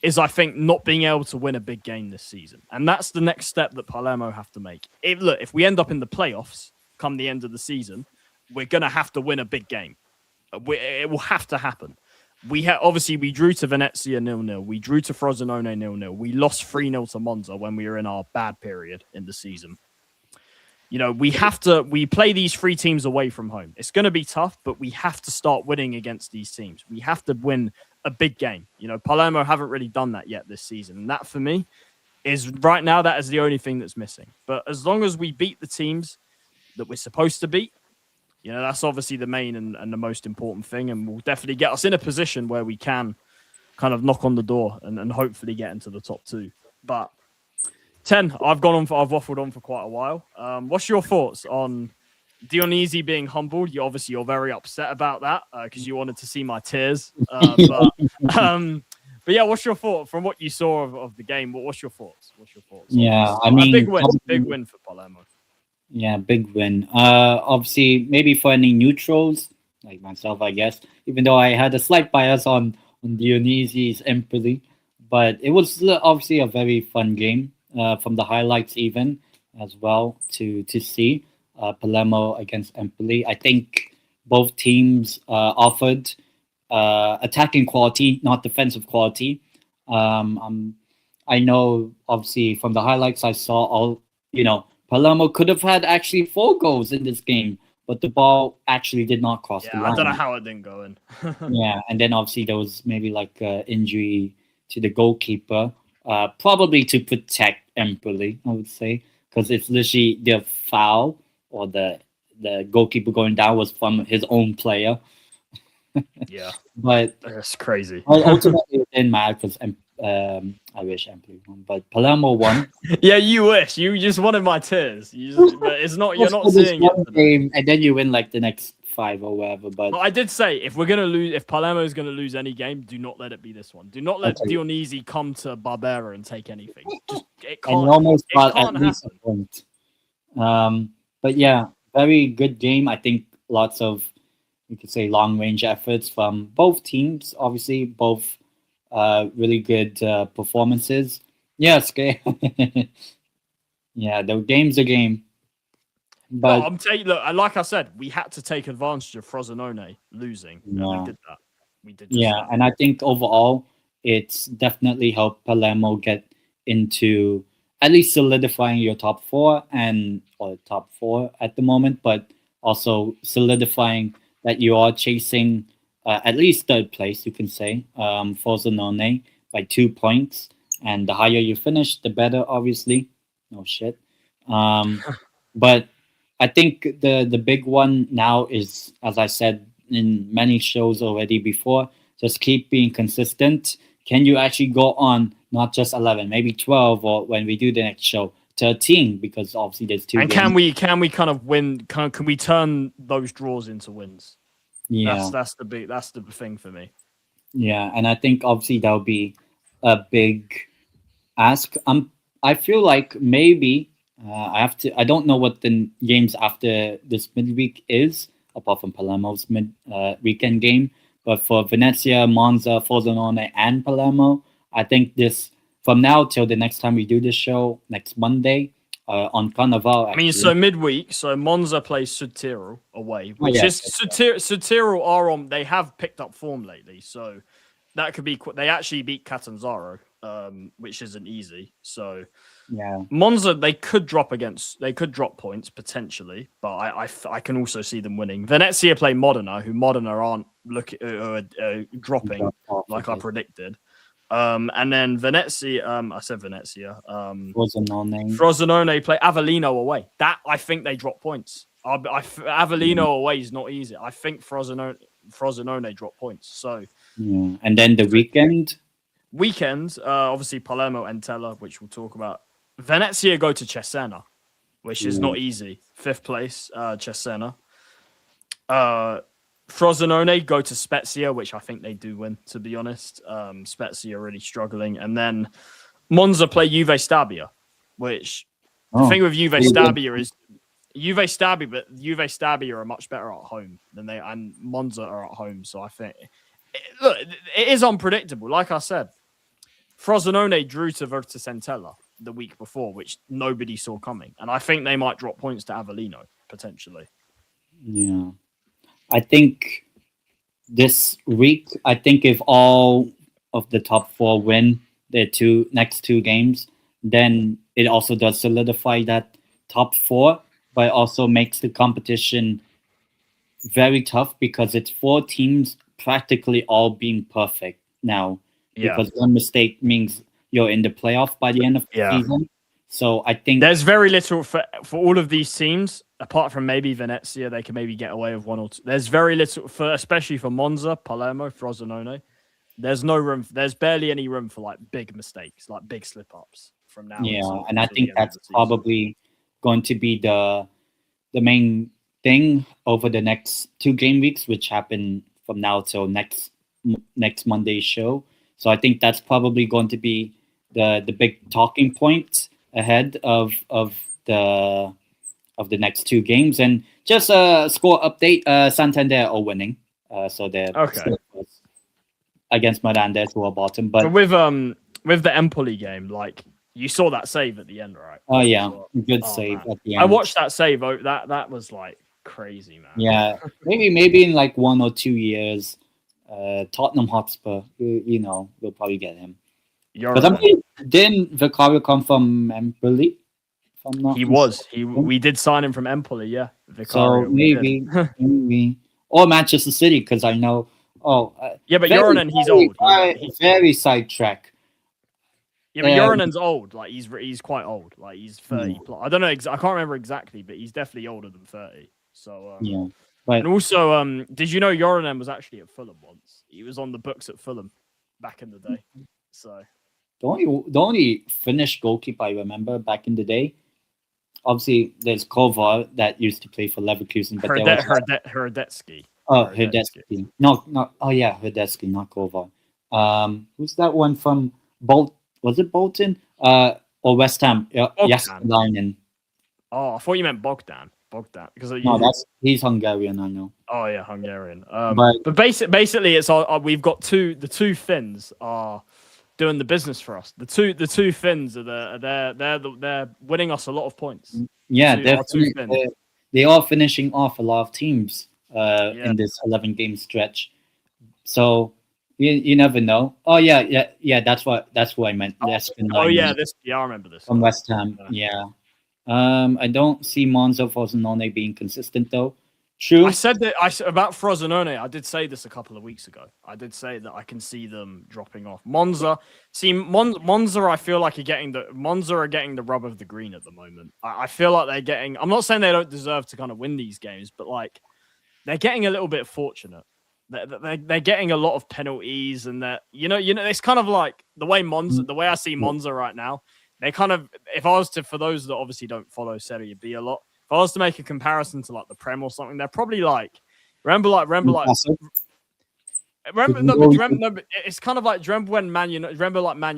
is, I think, not being able to win a big game this season. And that's the next step that Palermo have to make. If we end up in the playoffs come the end of the season, we're going to have to win a big game. It will have to happen. Obviously, we drew to Venezia 0-0. We drew to Frosinone 0-0. We lost 3-0 to Monza when we were in our bad period in the season. We play these 3 teams away from home. It's going to be tough, but we have to start winning against these teams. We have to win a big game. Palermo haven't really done that yet this season. And that, for me, is right now, that is the only thing that's missing. But as long as we beat the teams that we're supposed to beat, that's obviously the main and the most important thing. And will definitely get us in a position where we can kind of knock on the door and hopefully get into the top 2. But 10, I've waffled on for quite a while. What's your thoughts on Dionisi being humbled? You're very upset about that because you wanted to see my tears. But yeah, what's your thought from what you saw of the game? What's your thoughts? Yeah, I mean, big win for Palermo. Yeah, big win. Obviously, maybe for any neutrals like myself, I guess, even though I had a slight bias on Dionisi's Empoli, but it was obviously a very fun game. From the highlights even as well to see Palermo against Empoli. I think both teams offered attacking quality, not defensive quality. I know obviously from the highlights I saw, Palermo could have had actually 4 goals in this game, but the ball actually did not cross the line. I don't know how it didn't go in. Yeah, and then obviously there was maybe like an injury to the goalkeeper. Probably to protect Empoli, I would say, because it's literally the foul or the goalkeeper going down was from his own player. Yeah, but that's crazy. Ultimately, it didn't matter because I wish Empoli won, but Palermo won. Yeah, you wish. You just wanted my tears. But it's not. You're not seeing it. Game, and then you win like the next 5 or whatever. But I did say if Palermo is going to lose any game, do not let it be this one. Do not let Dionisi come to Barbera and take anything. It can't. And almost got at happen. least a point. But yeah, very good game. I think lots of, you could say, long range efforts from both teams. Obviously, both really good performances. Yeah, scary. Yeah, the game's a game. But I'm telling you, look, like I said, we had to take advantage of Frosinone losing. Yeah. And we did that. That. And I think overall, it's definitely helped Palermo get into at least solidifying your top 4 or top 4 at the moment, but also solidifying that you are chasing at least 3rd place, you can say, Frosinone by 2 points. And the higher you finish, the better, obviously. No shit. But I think the big one now is, as I said in many shows already before. Just keep being consistent. Can you actually go on not just 11, maybe 12, or when we do the next show, 13? Because obviously there's two. And games. can we kind of win? Can we turn those draws into wins? Yeah, that's the thing for me. yeah, and I think obviously that'll be a big ask. I feel like maybe I have to. I don't know what the games after this midweek is, apart from Palermo's weekend game. But for Venezia, Monza, Frosinone, and Palermo, I think this from now till the next time we do this show next Monday on Carnival. I mean, so midweek, so Monza plays Südtirol away, which yes, is Südtirol are on. They have picked up form lately, so that could be. They actually beat Catanzaro, which isn't easy. So yeah, Monza they could drop points potentially, but I can also see them winning. Venezia play Modena, who Modena aren't dropping like I predicted. And then Venezia, I said Venezia. Frosinone play Avellino away. That I think they drop points. Avellino away is not easy. I think Frosinone drop points. So yeah, and then the weekend, obviously Palermo, Entella, which we'll talk about. Venezia go to Cesena, which is not easy. 5th place, Cesena. Frosinone go to Spezia, which I think they do win, to be honest. Spezia are really struggling. And then Monza play Juve Stabia, which the thing with Juve Stabia is Juve Stabia are much better at home than and Monza are at home. So I think, it is unpredictable. Like I said, Frosinone drew to Virtus Entella the week before, which nobody saw coming. And I think they might drop points to Avellino, potentially. Yeah. I think this week, if all of the top 4 win their next two games, then it also does solidify that top 4, but it also makes the competition very tough because it's 4 teams practically all being perfect now. Yeah. Because one mistake means you're in the playoff by the end of the season. So I think there's very little for all of these teams, apart from maybe Venezia, they can maybe get away with 1 or 2. There's very little especially for Monza, Palermo, Frosinone. There's no room. There's barely any room for like big mistakes, like big slip ups from now. Yeah, and I think that's probably going to be the main thing over the next 2 game weeks, which happen from now till next Monday's show. So I think that's probably going to be the big talking point ahead of the next 2 games. And just a score update: Santander are winning, so they're against Miranda, who are bottom. But with the Empoli game, like you saw that save at the end, right? Oh yeah, good save at the end. I watched that save. That was like crazy, man. Yeah, maybe in like 1 or 2 years, Tottenham Hotspur, we'll probably get him. But didn't Vicario come from Empoli? He was. We did sign him from Empoli, yeah. Vicario, so maybe, or Manchester City, because I know. Yeah, but Joronen, he's old. He's very sidetrack. Yeah, but Joronen's old. Like he's quite old. Like he's 30 plus. I don't know. I can't remember exactly, but he's definitely older than 30. So yeah. But, and also, did you know Joronen was actually at Fulham once? He was on the books at Fulham back in the day. So the only Finnish goalkeeper I remember back in the day, obviously there's Kovar that used to play for Leverkusen, but Hradetsky. Hradetsky. No. Oh yeah, Hradetsky, not Kovar. Who's that one from Was it Bolton? Or West Ham? Yes, Linen. Oh, I thought you meant Bogdan. Because he's Hungarian, I know. Oh yeah, Hungarian. But basically, it's we've got the 2 Finns are doing the business for us. The two Finns they're winning us a lot of points. Yeah, they are finishing off a lot of teams in this 11-game stretch. So you never know. Oh yeah. That's what I meant. I remember this from West Ham. Yeah. I don't see Monza Frosinone being consistent though. True. I said that about Frosinone. I did say this a couple of weeks ago. I did say that I can see them dropping off. Monza, I feel like are getting the rub of the green at the moment. I feel like they're getting. I'm not saying they don't deserve to kind of win these games, but like they're getting a little bit fortunate. They're getting a lot of penalties, and that you know, it's kind of like the way I see Monza right now. They kind of, if I was to, for those that obviously don't follow Serie B a lot, if I was to make a comparison to like the Prem or something, they're probably like, remember, it's kind of like, do you remember when Man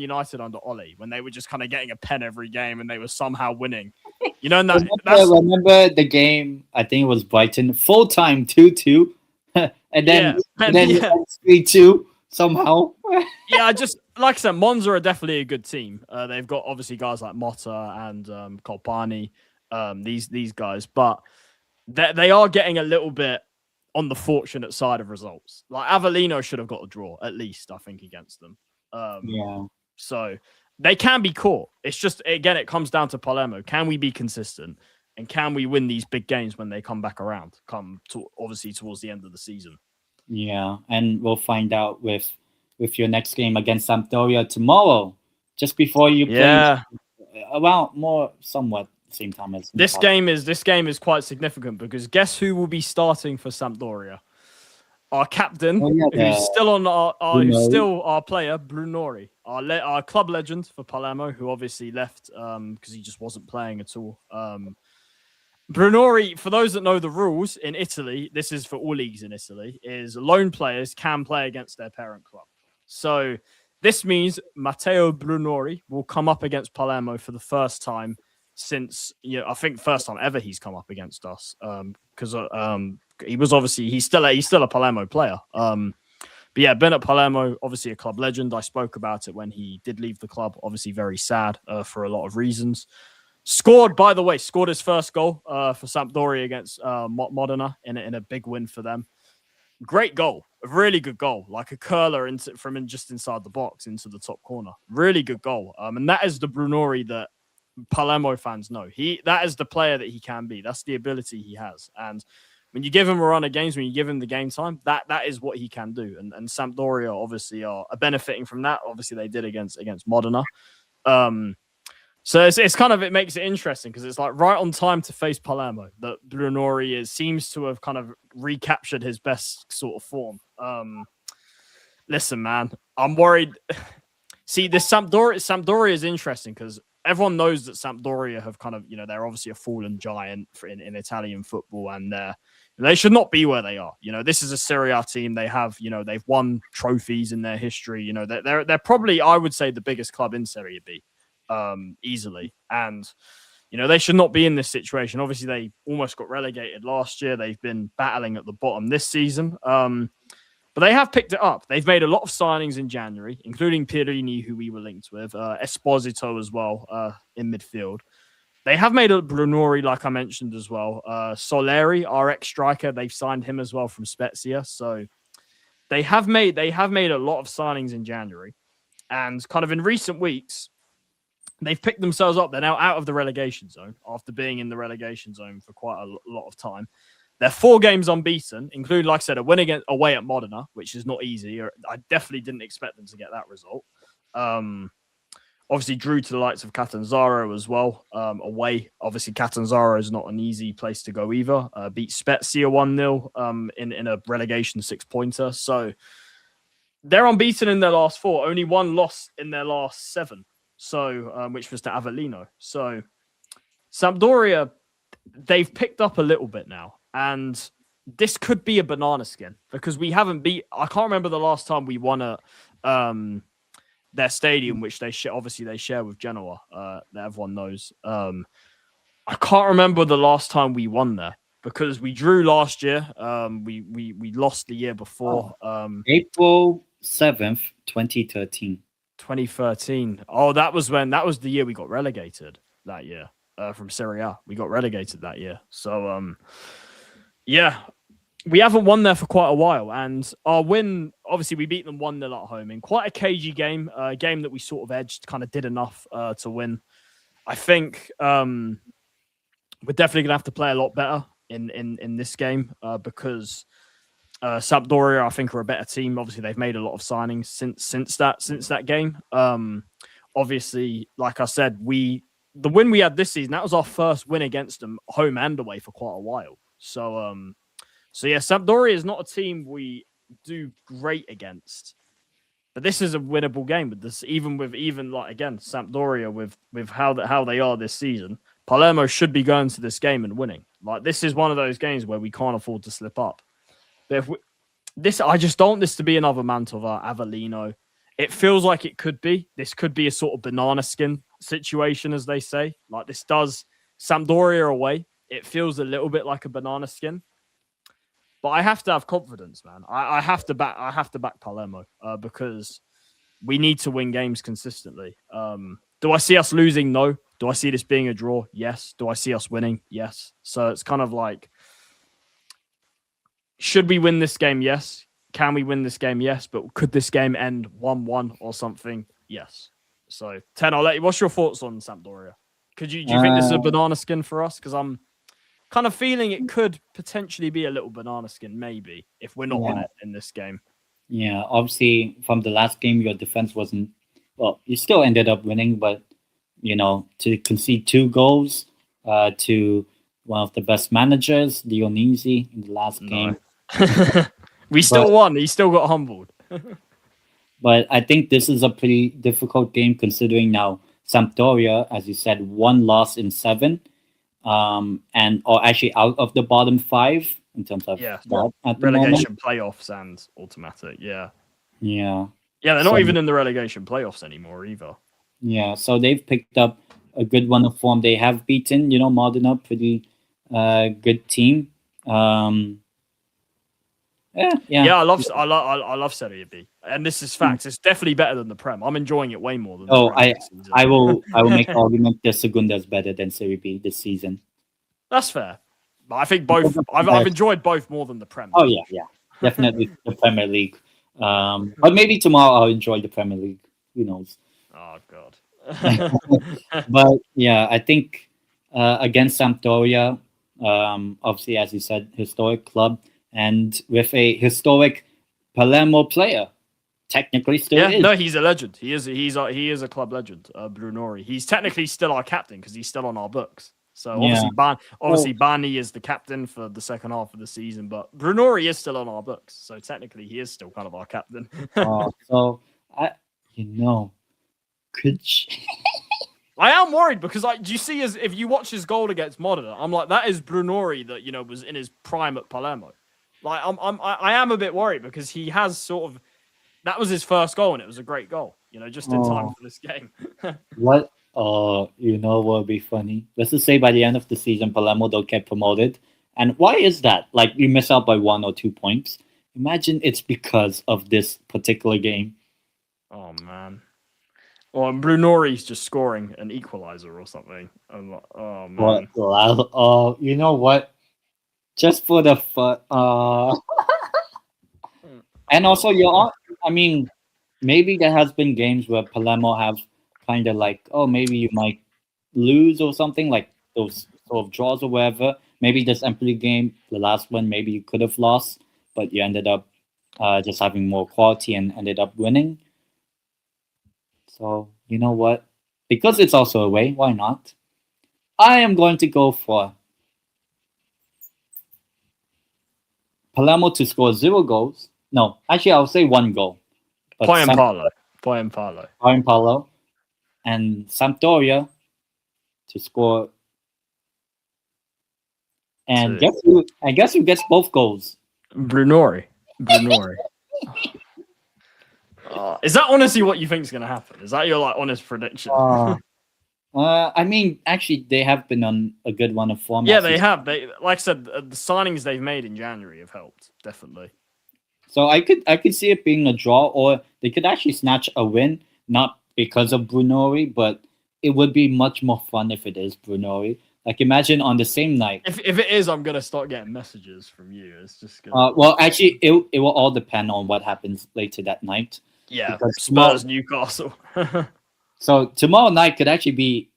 United under Ole, when they were just kind of getting a pen every game and they were somehow winning, you know? And remember the game? I think it was Brighton, full time 2-2, and then 3-2 somehow. Yeah, I just, like I said, Monza are definitely a good team. They've got obviously guys like Motta and Colpani, these guys, but they are getting a little bit on the fortunate side of results. Like Avellino should have got a draw at least, I think, against them. So they can be caught. It's just, again, it comes down to Palermo. Can we be consistent, and can we win these big games when they come back around? Obviously towards the end of the season. Yeah, and we'll find out with your next game against Sampdoria tomorrow, just before you play. Around more somewhat same time as this game is quite significant, because guess who will be starting for Sampdoria? Our captain, who's still on who's still our player, Brunori, our club legend for Palermo, who obviously left because he just wasn't playing at all. Brunori, for those that know the rules in Italy, this is for all leagues in Italy, is loan players can play against their parent club. So this means Matteo Brunori will come up against Palermo for the first time since, I think first time ever he's come up against us, because he was obviously, he's still a Palermo player. But yeah, been at Palermo, obviously a club legend. I spoke about it when he did leave the club. Obviously very sad for a lot of reasons. Scored his first goal for Sampdoria against Modena in a big win for them. Great goal, a really good goal, like a curler from just inside the box into the top corner. Really good goal. And that is the Brunori that Palermo fans know. That is the player that he can be. That's the ability he has. And when you give him a run of games, when you give him the game time, that is what he can do. And Sampdoria obviously are benefiting from that. Obviously they did against Modena. So it's kind of, it makes it interesting, because it's like right on time to face Palermo that Brunori seems to have kind of recaptured his best sort of form. Listen, man, I'm worried. See, this Sampdoria is interesting, because everyone knows that Sampdoria have kind of, they're obviously a fallen giant in Italian football, and they should not be where they are. This is a Serie A team. They have, they've won trophies in their history. They're probably, I would say, the biggest club in Serie B. Easily, and they should not be in this situation. Obviously they almost got relegated last year. They've been battling at the bottom this season, but they have picked it up. They've made a lot of signings in January, including Pirini, who we were linked with, Esposito as well, in midfield. They have made a Brunori, like I mentioned as well. Soleri, our ex-striker, they've signed him as well from Spezia. So they have made a lot of signings in January, and kind of in recent weeks they've picked themselves up. They're now out of the relegation zone after being in the relegation zone for quite a lot of time. They're 4 games unbeaten, including, like I said, a win away at Modena, which is not easy. I definitely didn't expect them to get that result. Obviously drew to the likes of Catanzaro as well, away. Obviously Catanzaro is not an easy place to go either. Beat Spezia 1-0 in a relegation 6-pointer. So they're unbeaten in their last 4, only 1 loss in their last 7. So, which was to Avellino. So, Sampdoria, they've picked up a little bit now, and this could be a banana skin, because we haven't I can't remember the last time we won at their stadium, which they share with Genoa. That everyone knows. I can't remember the last time we won there, because we drew last year. We lost the year before. April 7th, 2013. 2013. Oh, that was the year we got relegated that year from Serie A. We got relegated that year. So, yeah, we haven't won there for quite a while. And our win, obviously, we beat them 1-0 at home in quite a cagey game, a game that we sort of edged, kind of did enough to win. I think we're definitely going to have to play a lot better in this game because Sampdoria, I think, are a better team. Obviously, they've made a lot of signings since that game. Obviously, like I said, the win we had this season, that was our first win against them, home and away, for quite a while. So So yeah, Sampdoria is not a team we do great against. But this is a winnable game with this, even like again Sampdoria with how they are this season. Palermo should be going to this game and winning. Like this is one of those games where we can't afford to slip up. But I just don't want this to be another Mantova, Avellino. It feels like it could be. This could be a sort of banana skin situation, as they say. Like this does Sampdoria away. It feels a little bit like a banana skin. But I have to have confidence, man. I have to back Palermo because we need to win games consistently. Do I see us losing? No. Do I see this being a draw? Yes. Do I see us winning? Yes. So it's kind of like, should we win this game? Yes. Can we win this game? Yes. But could this game end 1-1 or something? Yes. So, Ten, I'll let you. What's your thoughts on Sampdoria? Do you think this is a banana skin for us? Because I'm kind of feeling it could potentially be a little banana skin, maybe, if we're not on it in this game. Yeah, obviously, from the last game, your defense wasn't... Well, you still ended up winning, but, to concede 2 goals to one of the best managers, Dionisi, in the last game. We still won. He still got humbled. But I think this is a pretty difficult game, considering now Sampdoria, as you said, 1 loss in 7. Or actually out of the bottom 5 in terms of that at the relegation moment. Playoffs and automatic. Yeah, they're not even in the relegation playoffs anymore either. Yeah, so they've picked up a good run of form. They have beaten, Modena, pretty good team. I love Serie B, and this is facts. It's definitely better than the Prem. I'm enjoying it way more than. I will make the argument that Segunda is better than Serie B this season. That's fair, but I think both. I've enjoyed both more than the Prem. Oh yeah, definitely the Premier League. But maybe tomorrow I'll enjoy the Premier League. Who knows? Oh God. But yeah, I think against Sampdoria, obviously as you said, historic club. And with a historic Palermo player, technically still is. No, he's a legend. He is a club legend, Brunori. He's technically still our captain because he's still on our books. So obviously, Bani is the captain for the second half of the season, but Brunori is still on our books. So technically, he is still kind of our captain. Could I am worried because do you see if you watch his goal against Modena, I'm like, that is Brunori that was in his prime at Palermo. Like I am a bit worried because he has sort of, that was his first goal and it was a great goal, just in time for this game. What? What would be funny? Let's just say by the end of the season, Palermo don't get promoted. And why is that? Like you miss out by 1 or 2 points. Imagine it's because of this particular game. Oh man. Or Brunori's just scoring an equalizer or something. I'm like, oh man. You know what? Just for the fun. And also, maybe there has been games where Palermo have kind of like, maybe you might lose or something, like those sort of draws or whatever. Maybe this Empoli game, the last one, maybe you could have lost, but you ended up just having more quality and ended up winning. So, you know what? Because it's also away, why not? I am going to go for Palermo to score 0 goals. No, actually, I'll say 1 goal. Poi and Paolo. And Sampdoria to score. And guess who gets both goals? Brunori. Is that honestly what you think is going to happen? Is that your honest prediction? Actually, they have been on a good run of form. Yeah, they have. They, like I said, the signings they've made in January have helped, definitely. So I could see it being a draw, or they could actually snatch a win, not because of Brunori, but it would be much more fun if it is Brunori. Like imagine on the same night. If it is, I'm gonna start getting messages from you. It's just gonna... well, actually, it will all depend on what happens later that night. Yeah, Spurs, Newcastle. So tomorrow night could actually be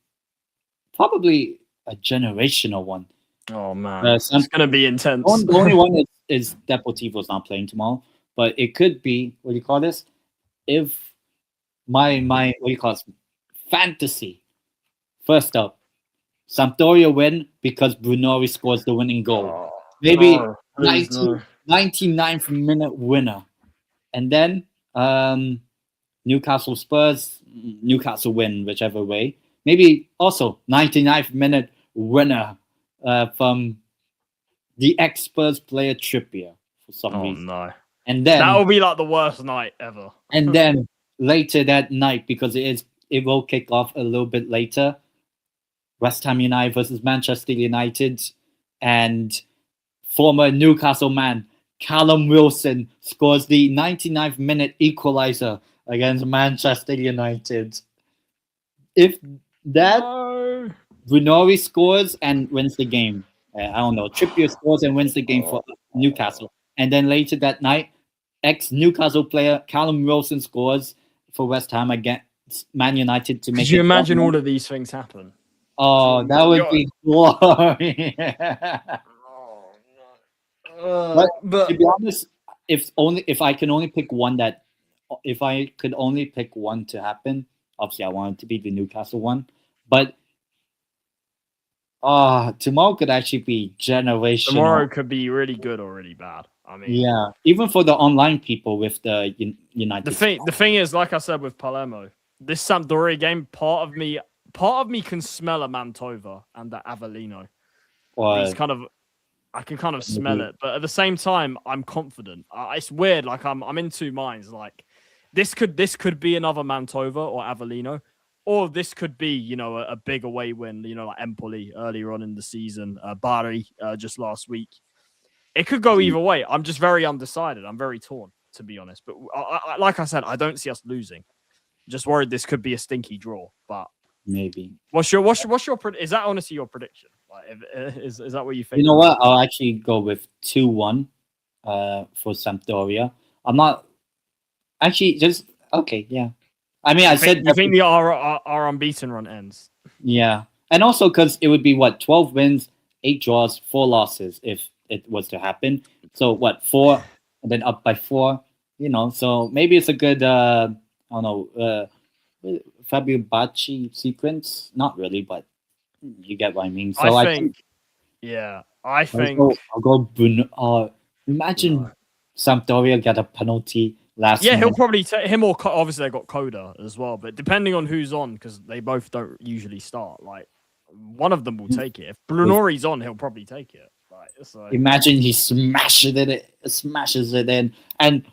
probably a generational one. Oh man, it's going to be intense. The only one is Deportivo's not playing tomorrow, but it could be, what do you call this? If my what do you call this? Fantasy. First up, Sampdoria win because Brunori scores the winning goal. Maybe Please, no. 99th minute winner. And then Newcastle Spurs, Newcastle win, whichever way. Maybe also 99th minute winner from the ex-Spurs player Trippier for some reason. No. And then that will be like the worst night ever. And then later that night, because it will kick off a little bit later, West Ham United versus Manchester United, and former Newcastle man Callum Wilson scores the 99th minute equalizer against Manchester United. If that Brunori scores and wins the game, I don't know, Trippier scores and wins the game for Newcastle, and then later that night, ex-Newcastle player Callum Wilson scores for West Ham against Man United to make. Could you imagine all of these things happen? Oh, that would be glory. But to be honest, if I can only pick one if I could only pick one to happen, obviously I want it to be the Newcastle one. But tomorrow could actually be generational. Tomorrow could be really good or really bad. I mean, yeah, even for the online people with the United. The thing is, like I said with Palermo, this Sampdoria game, part of me can smell a Mantova and that Avellino. I can kind of smell it, but at the same time, I'm confident. It's weird. Like I'm in two minds. Like this could be another Mantova or Avellino, or this could be a big away win. Like Empoli earlier on in the season, Bari just last week. It could go either way. I'm just very undecided. I'm very torn, to be honest. But like I said, I don't see us losing. Just worried this could be a stinky draw, but maybe. What's your is that honestly your prediction? Like, is that what you think? You know what? I'll actually go with 2-1 for Sampdoria. I'm not actually just okay. Yeah, I mean, I said you think our unbeaten run ends? Yeah, and also because it would be 12 wins, 8 draws, 4 losses if it was to happen. So 4 and then up by 4. So maybe it's a good I don't know Fabio Bacci sequence. Not really, but you get what I mean. So I think I'll go Bruno. Imagine Sampdoria get a penalty last. Yeah, he'll probably take him, or obviously they got Coda as well. But depending on who's on, because they both don't usually start. Like one of them will take it. If Brunori's on, he'll probably take it. So. Imagine he smashes it in, and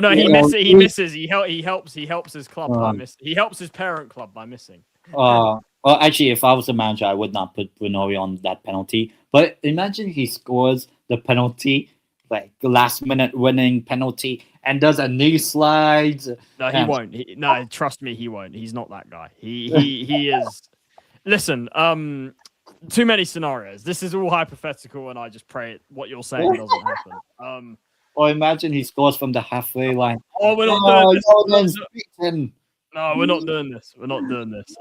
he misses. He helps his club by missing. He helps his parent club by missing. Well, actually, if I was the manager, I would not put Brunori on that penalty. But imagine he scores the penalty, like the last-minute winning penalty, and does a knee slide. No, he won't. Trust me, he won't. He's not that guy. He is. Listen, too many scenarios. This is all hypothetical, and I just pray what you're saying doesn't happen. Or imagine he scores from the halfway line. Oh, we're not doing this. No, we're not doing this. We're not doing this.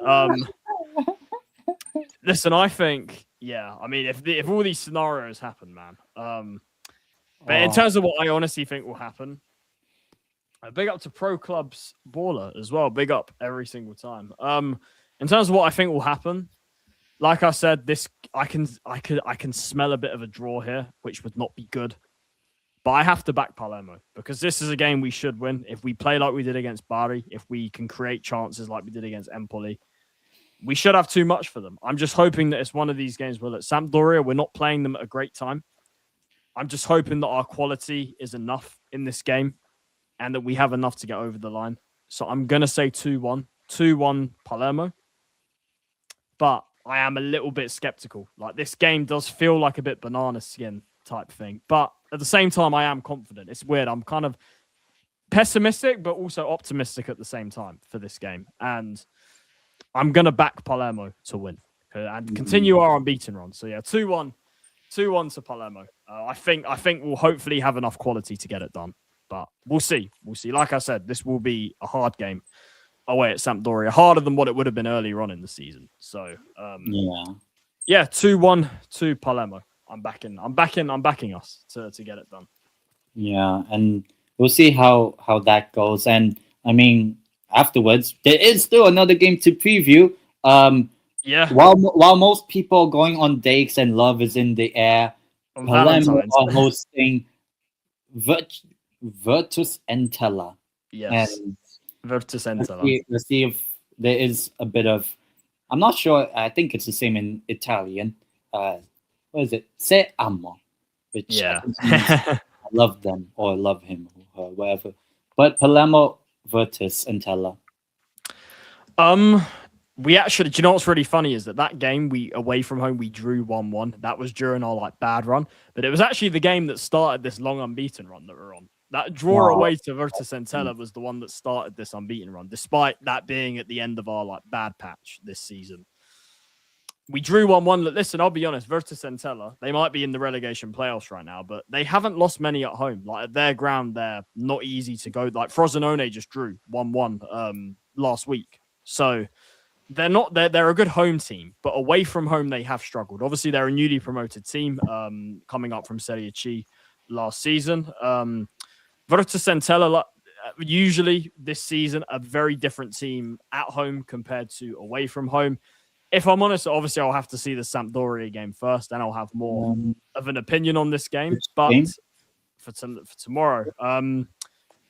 Listen, I think, I mean, if all these scenarios happen, man. But in terms of what I honestly think will happen, big up to Pro Clubs Baller as well. Big up every single time. In terms of what I think will happen, like I said, I can smell a bit of a draw here, which would not be good. But I have to back Palermo because this is a game we should win. If we play like we did against Bari, if we can create chances like we did against Empoli, we should have too much for them. I'm just hoping that it's one of these games where at Sampdoria, we're not playing them at a great time. I'm just hoping that our quality is enough in this game and that we have enough to get over the line. So I'm going to say 2-1. 2-1 Palermo. But I am a little bit skeptical. Like, this game does feel like a bit banana skin type thing. But at the same time, I am confident. It's weird. I'm kind of pessimistic, but also optimistic at the same time for this game. And I'm going to back Palermo to win and continue our unbeaten run. So, 2-1 to Palermo. I think we'll hopefully have enough quality to get it done. But we'll see. We'll see. Like I said, this will be a hard game away at Sampdoria. Harder than what it would have been earlier on in the season. So, 2-1 to Palermo. I'm backing us to get it done. Yeah, and we'll see how that goes. And I mean, afterwards, there is still another game to preview. While most people are going on dates and love is in the air, On Palermo Valentine's. are hosting Virtus Entella. Yes. And Virtus Entella. let's see if there is a bit of. I'm not sure. I think it's the same in Italian. What is it? Se amo, which I Yeah. think means I love them or love him or whatever. But Palermo Virtus Entella. We actually, do you know what's really funny is that game we away from home we drew 1-1. That was during our like bad run, but it was actually the game that started this long unbeaten run that we're on. That draw away to Virtus Entella was the one that started this unbeaten run, despite that being at the end of our like bad patch this season. We drew 1-1. Listen, I'll be honest, Virtus Entella, they might be in the relegation playoffs right now, but they haven't lost many at home. Like at their ground, they're not easy to go. Like Frosinone just drew 1-1 last week. So they're a good home team, but away from home they have struggled. Obviously, they're a newly promoted team coming up from Serie C last season. Virtus Entella, usually this season, a very different team at home compared to away from home. If I'm honest, obviously I'll have to see the Sampdoria game first, and I'll have more of an opinion on this game. But for tomorrow,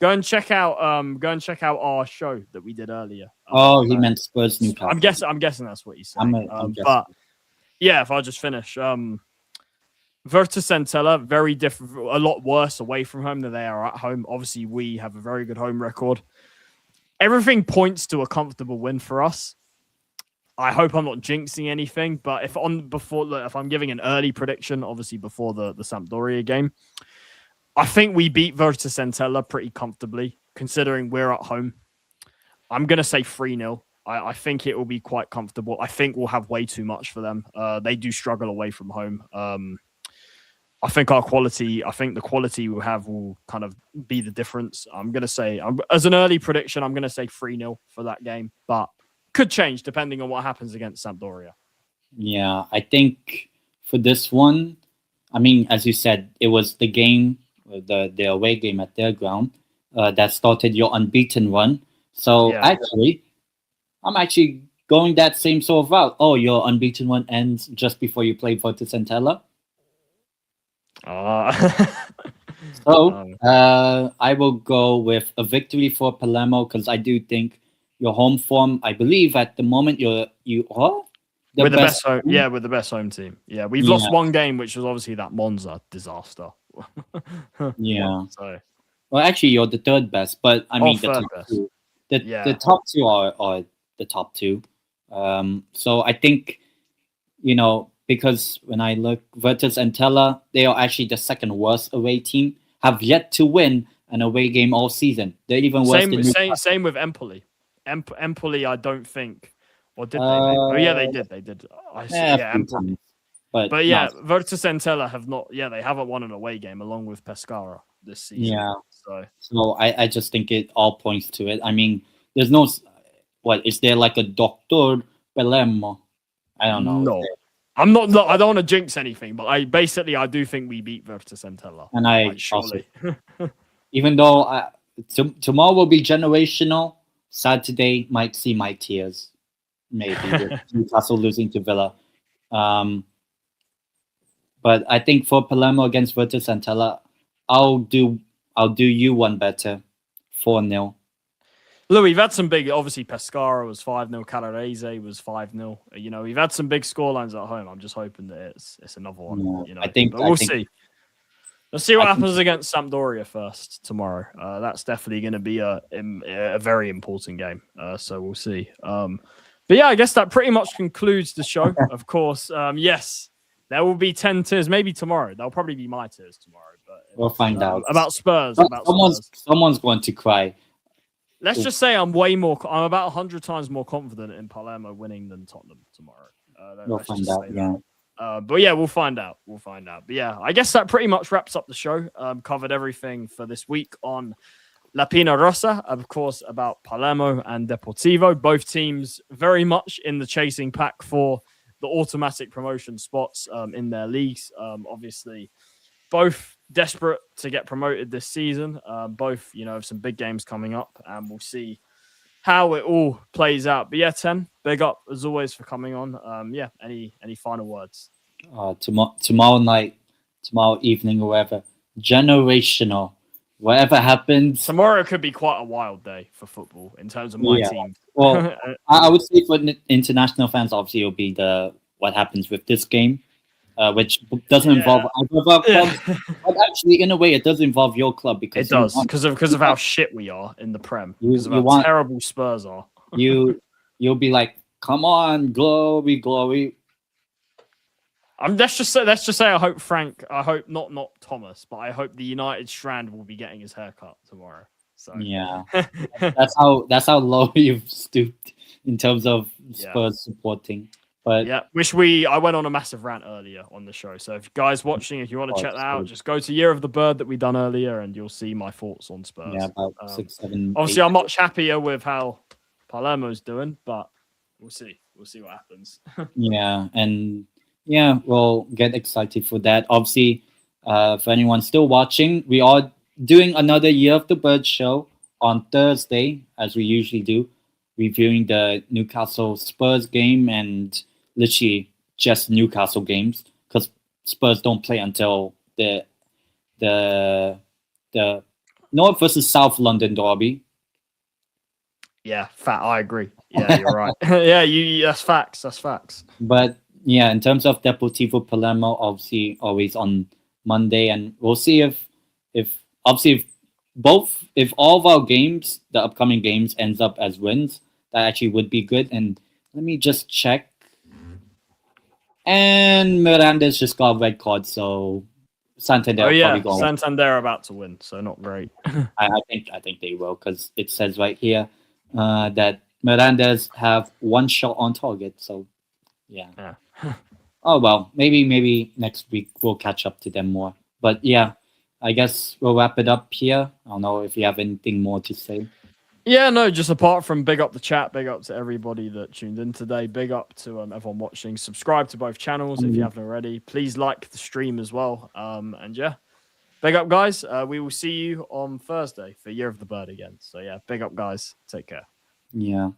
go and check out our show that we did earlier. He meant Spurs Newcastle. I'm guessing that's what you said. But yeah, if I just finish, Virtus Entella, very different, a lot worse away from home than they are at home. Obviously, we have a very good home record. Everything points to a comfortable win for us. I hope I'm not jinxing anything, but if I'm giving an early prediction, obviously before the Sampdoria game, I think we beat Virtus Entella pretty comfortably, considering we're at home. I'm going to say 3-0. I think it will be quite comfortable. I think we'll have way too much for them. They do struggle away from home. I think the quality we have will kind of be the difference. I'm going to say, as an early prediction, I'm going to say 3-0 for that game, but could change depending on what happens against Sampdoria. Yeah, I think for this one, I mean, as you said, it was the game, the away game at their ground that started your unbeaten run. So actually, I'm actually going that same sort of route. Oh, your unbeaten run ends just before you play Virtus Entella. So I will go with a victory for Palermo because I do think your home form. I believe at the moment you are the best home. Yeah, with the best home team. Yeah, we've lost one game, which was obviously that Monza disaster. Yeah. So, well, actually, you're the third best, but I mean the top two. The top two are the top two. So I think because when I look, Virtus Entella, they are actually the second worst away team. Have yet to win an away game all season. They're even worse than same with Empoli. Empoli, I don't think, or did they? Oh yeah, they did. They did. Empoli. But yeah, no. Virtus Entella have not. Yeah, they haven't won an away game along with Pescara this season. Yeah. So I just think it all points to it. I mean, there's no. What is there like a Doctor Palermo? I don't know. No. I'm not. I don't want to jinx anything, but I do think we beat Virtus Entella. And I surely. Even though tomorrow will be generational, Saturday might see my tears. Maybe with Newcastle losing to Villa. But I think for Palermo against Virtus Entella, I'll do you one better, 4-0. Look, we've had some big. Obviously, Pescara was 5-0. Calarese was 5-0. We've had some big scorelines at home. I'm just hoping that it's another one. Yeah, I think we'll see. Let's see what happens against Sampdoria first tomorrow. That's definitely going to be a very important game. So we'll see. But yeah, I guess that pretty much concludes the show. Of course, yes, there will be 10 tears maybe tomorrow. There'll probably be my tears tomorrow. But we'll find out about Spurs. Someone's going to cry. Let's just say I'm about 100 times more confident in Palermo winning than Tottenham tomorrow. We'll find out, yeah. But yeah, we'll find out. But yeah, I guess that pretty much wraps up the show. Covered everything for this week on La PIÑA ROSA, of course, about Palermo and Deportivo. Both teams very much in the chasing pack for the automatic promotion spots in their leagues. Obviously, both desperate to get promoted this season. Both, have some big games coming up, and we'll see how it all plays out. But yeah, Ten, big up as always for coming on. Any final words? Tomorrow night, tomorrow evening or whatever. Generational. Whatever happens. Tomorrow could be quite a wild day for football in terms of my team. Well, I would say for international fans, obviously, it'll be what happens with this game, which doesn't involve either of our clubs. But actually, in a way, it does involve your club because it does because of how shit we are in the Prem. Because of how terrible Spurs are. You'll be like, come on, glory, glory. Let's just say I hope not Thomas, but I hope the United Strand will be getting his haircut tomorrow. So yeah, that's how low you've stooped in terms of Spurs supporting. But yeah, I went on a massive rant earlier on the show. So if you guys watching, if you want to check that out, just go to Year of the Bird that we done earlier, and you'll see my thoughts on Spurs. Yeah, about 6, 7. Obviously, I'm much happier with how Palermo's doing, but we'll see. We'll see what happens. We'll get excited for that. Obviously, for anyone still watching, we are doing another Year of the Bird show on Thursday, as we usually do, reviewing the Newcastle Spurs game and literally just Newcastle games because Spurs don't play until the North versus South London derby. Yeah, I agree. Yeah, you're right. That's facts. That's facts. But yeah, in terms of Deportivo Palermo, obviously always on Monday, and we'll see if all of our games, the upcoming games, ends up as wins, that actually would be good. And let me just check. And Miranda's just got a red card, so Santander. Santander about to win, so not great. I think they will because it says right here that Miranda's have one shot on target. So yeah. Oh well, maybe next week we'll catch up to them more. But yeah, I guess we'll wrap it up here. I don't know if you have anything more to say. Yeah, no, just apart from big up the chat, big up to everybody that tuned in today, big up to everyone watching. Subscribe to both channels if you haven't already. Please like the stream as well. And yeah, big up, guys. We will see you on Thursday for Year of the Bird again. So yeah, big up, guys. Take care. Yeah.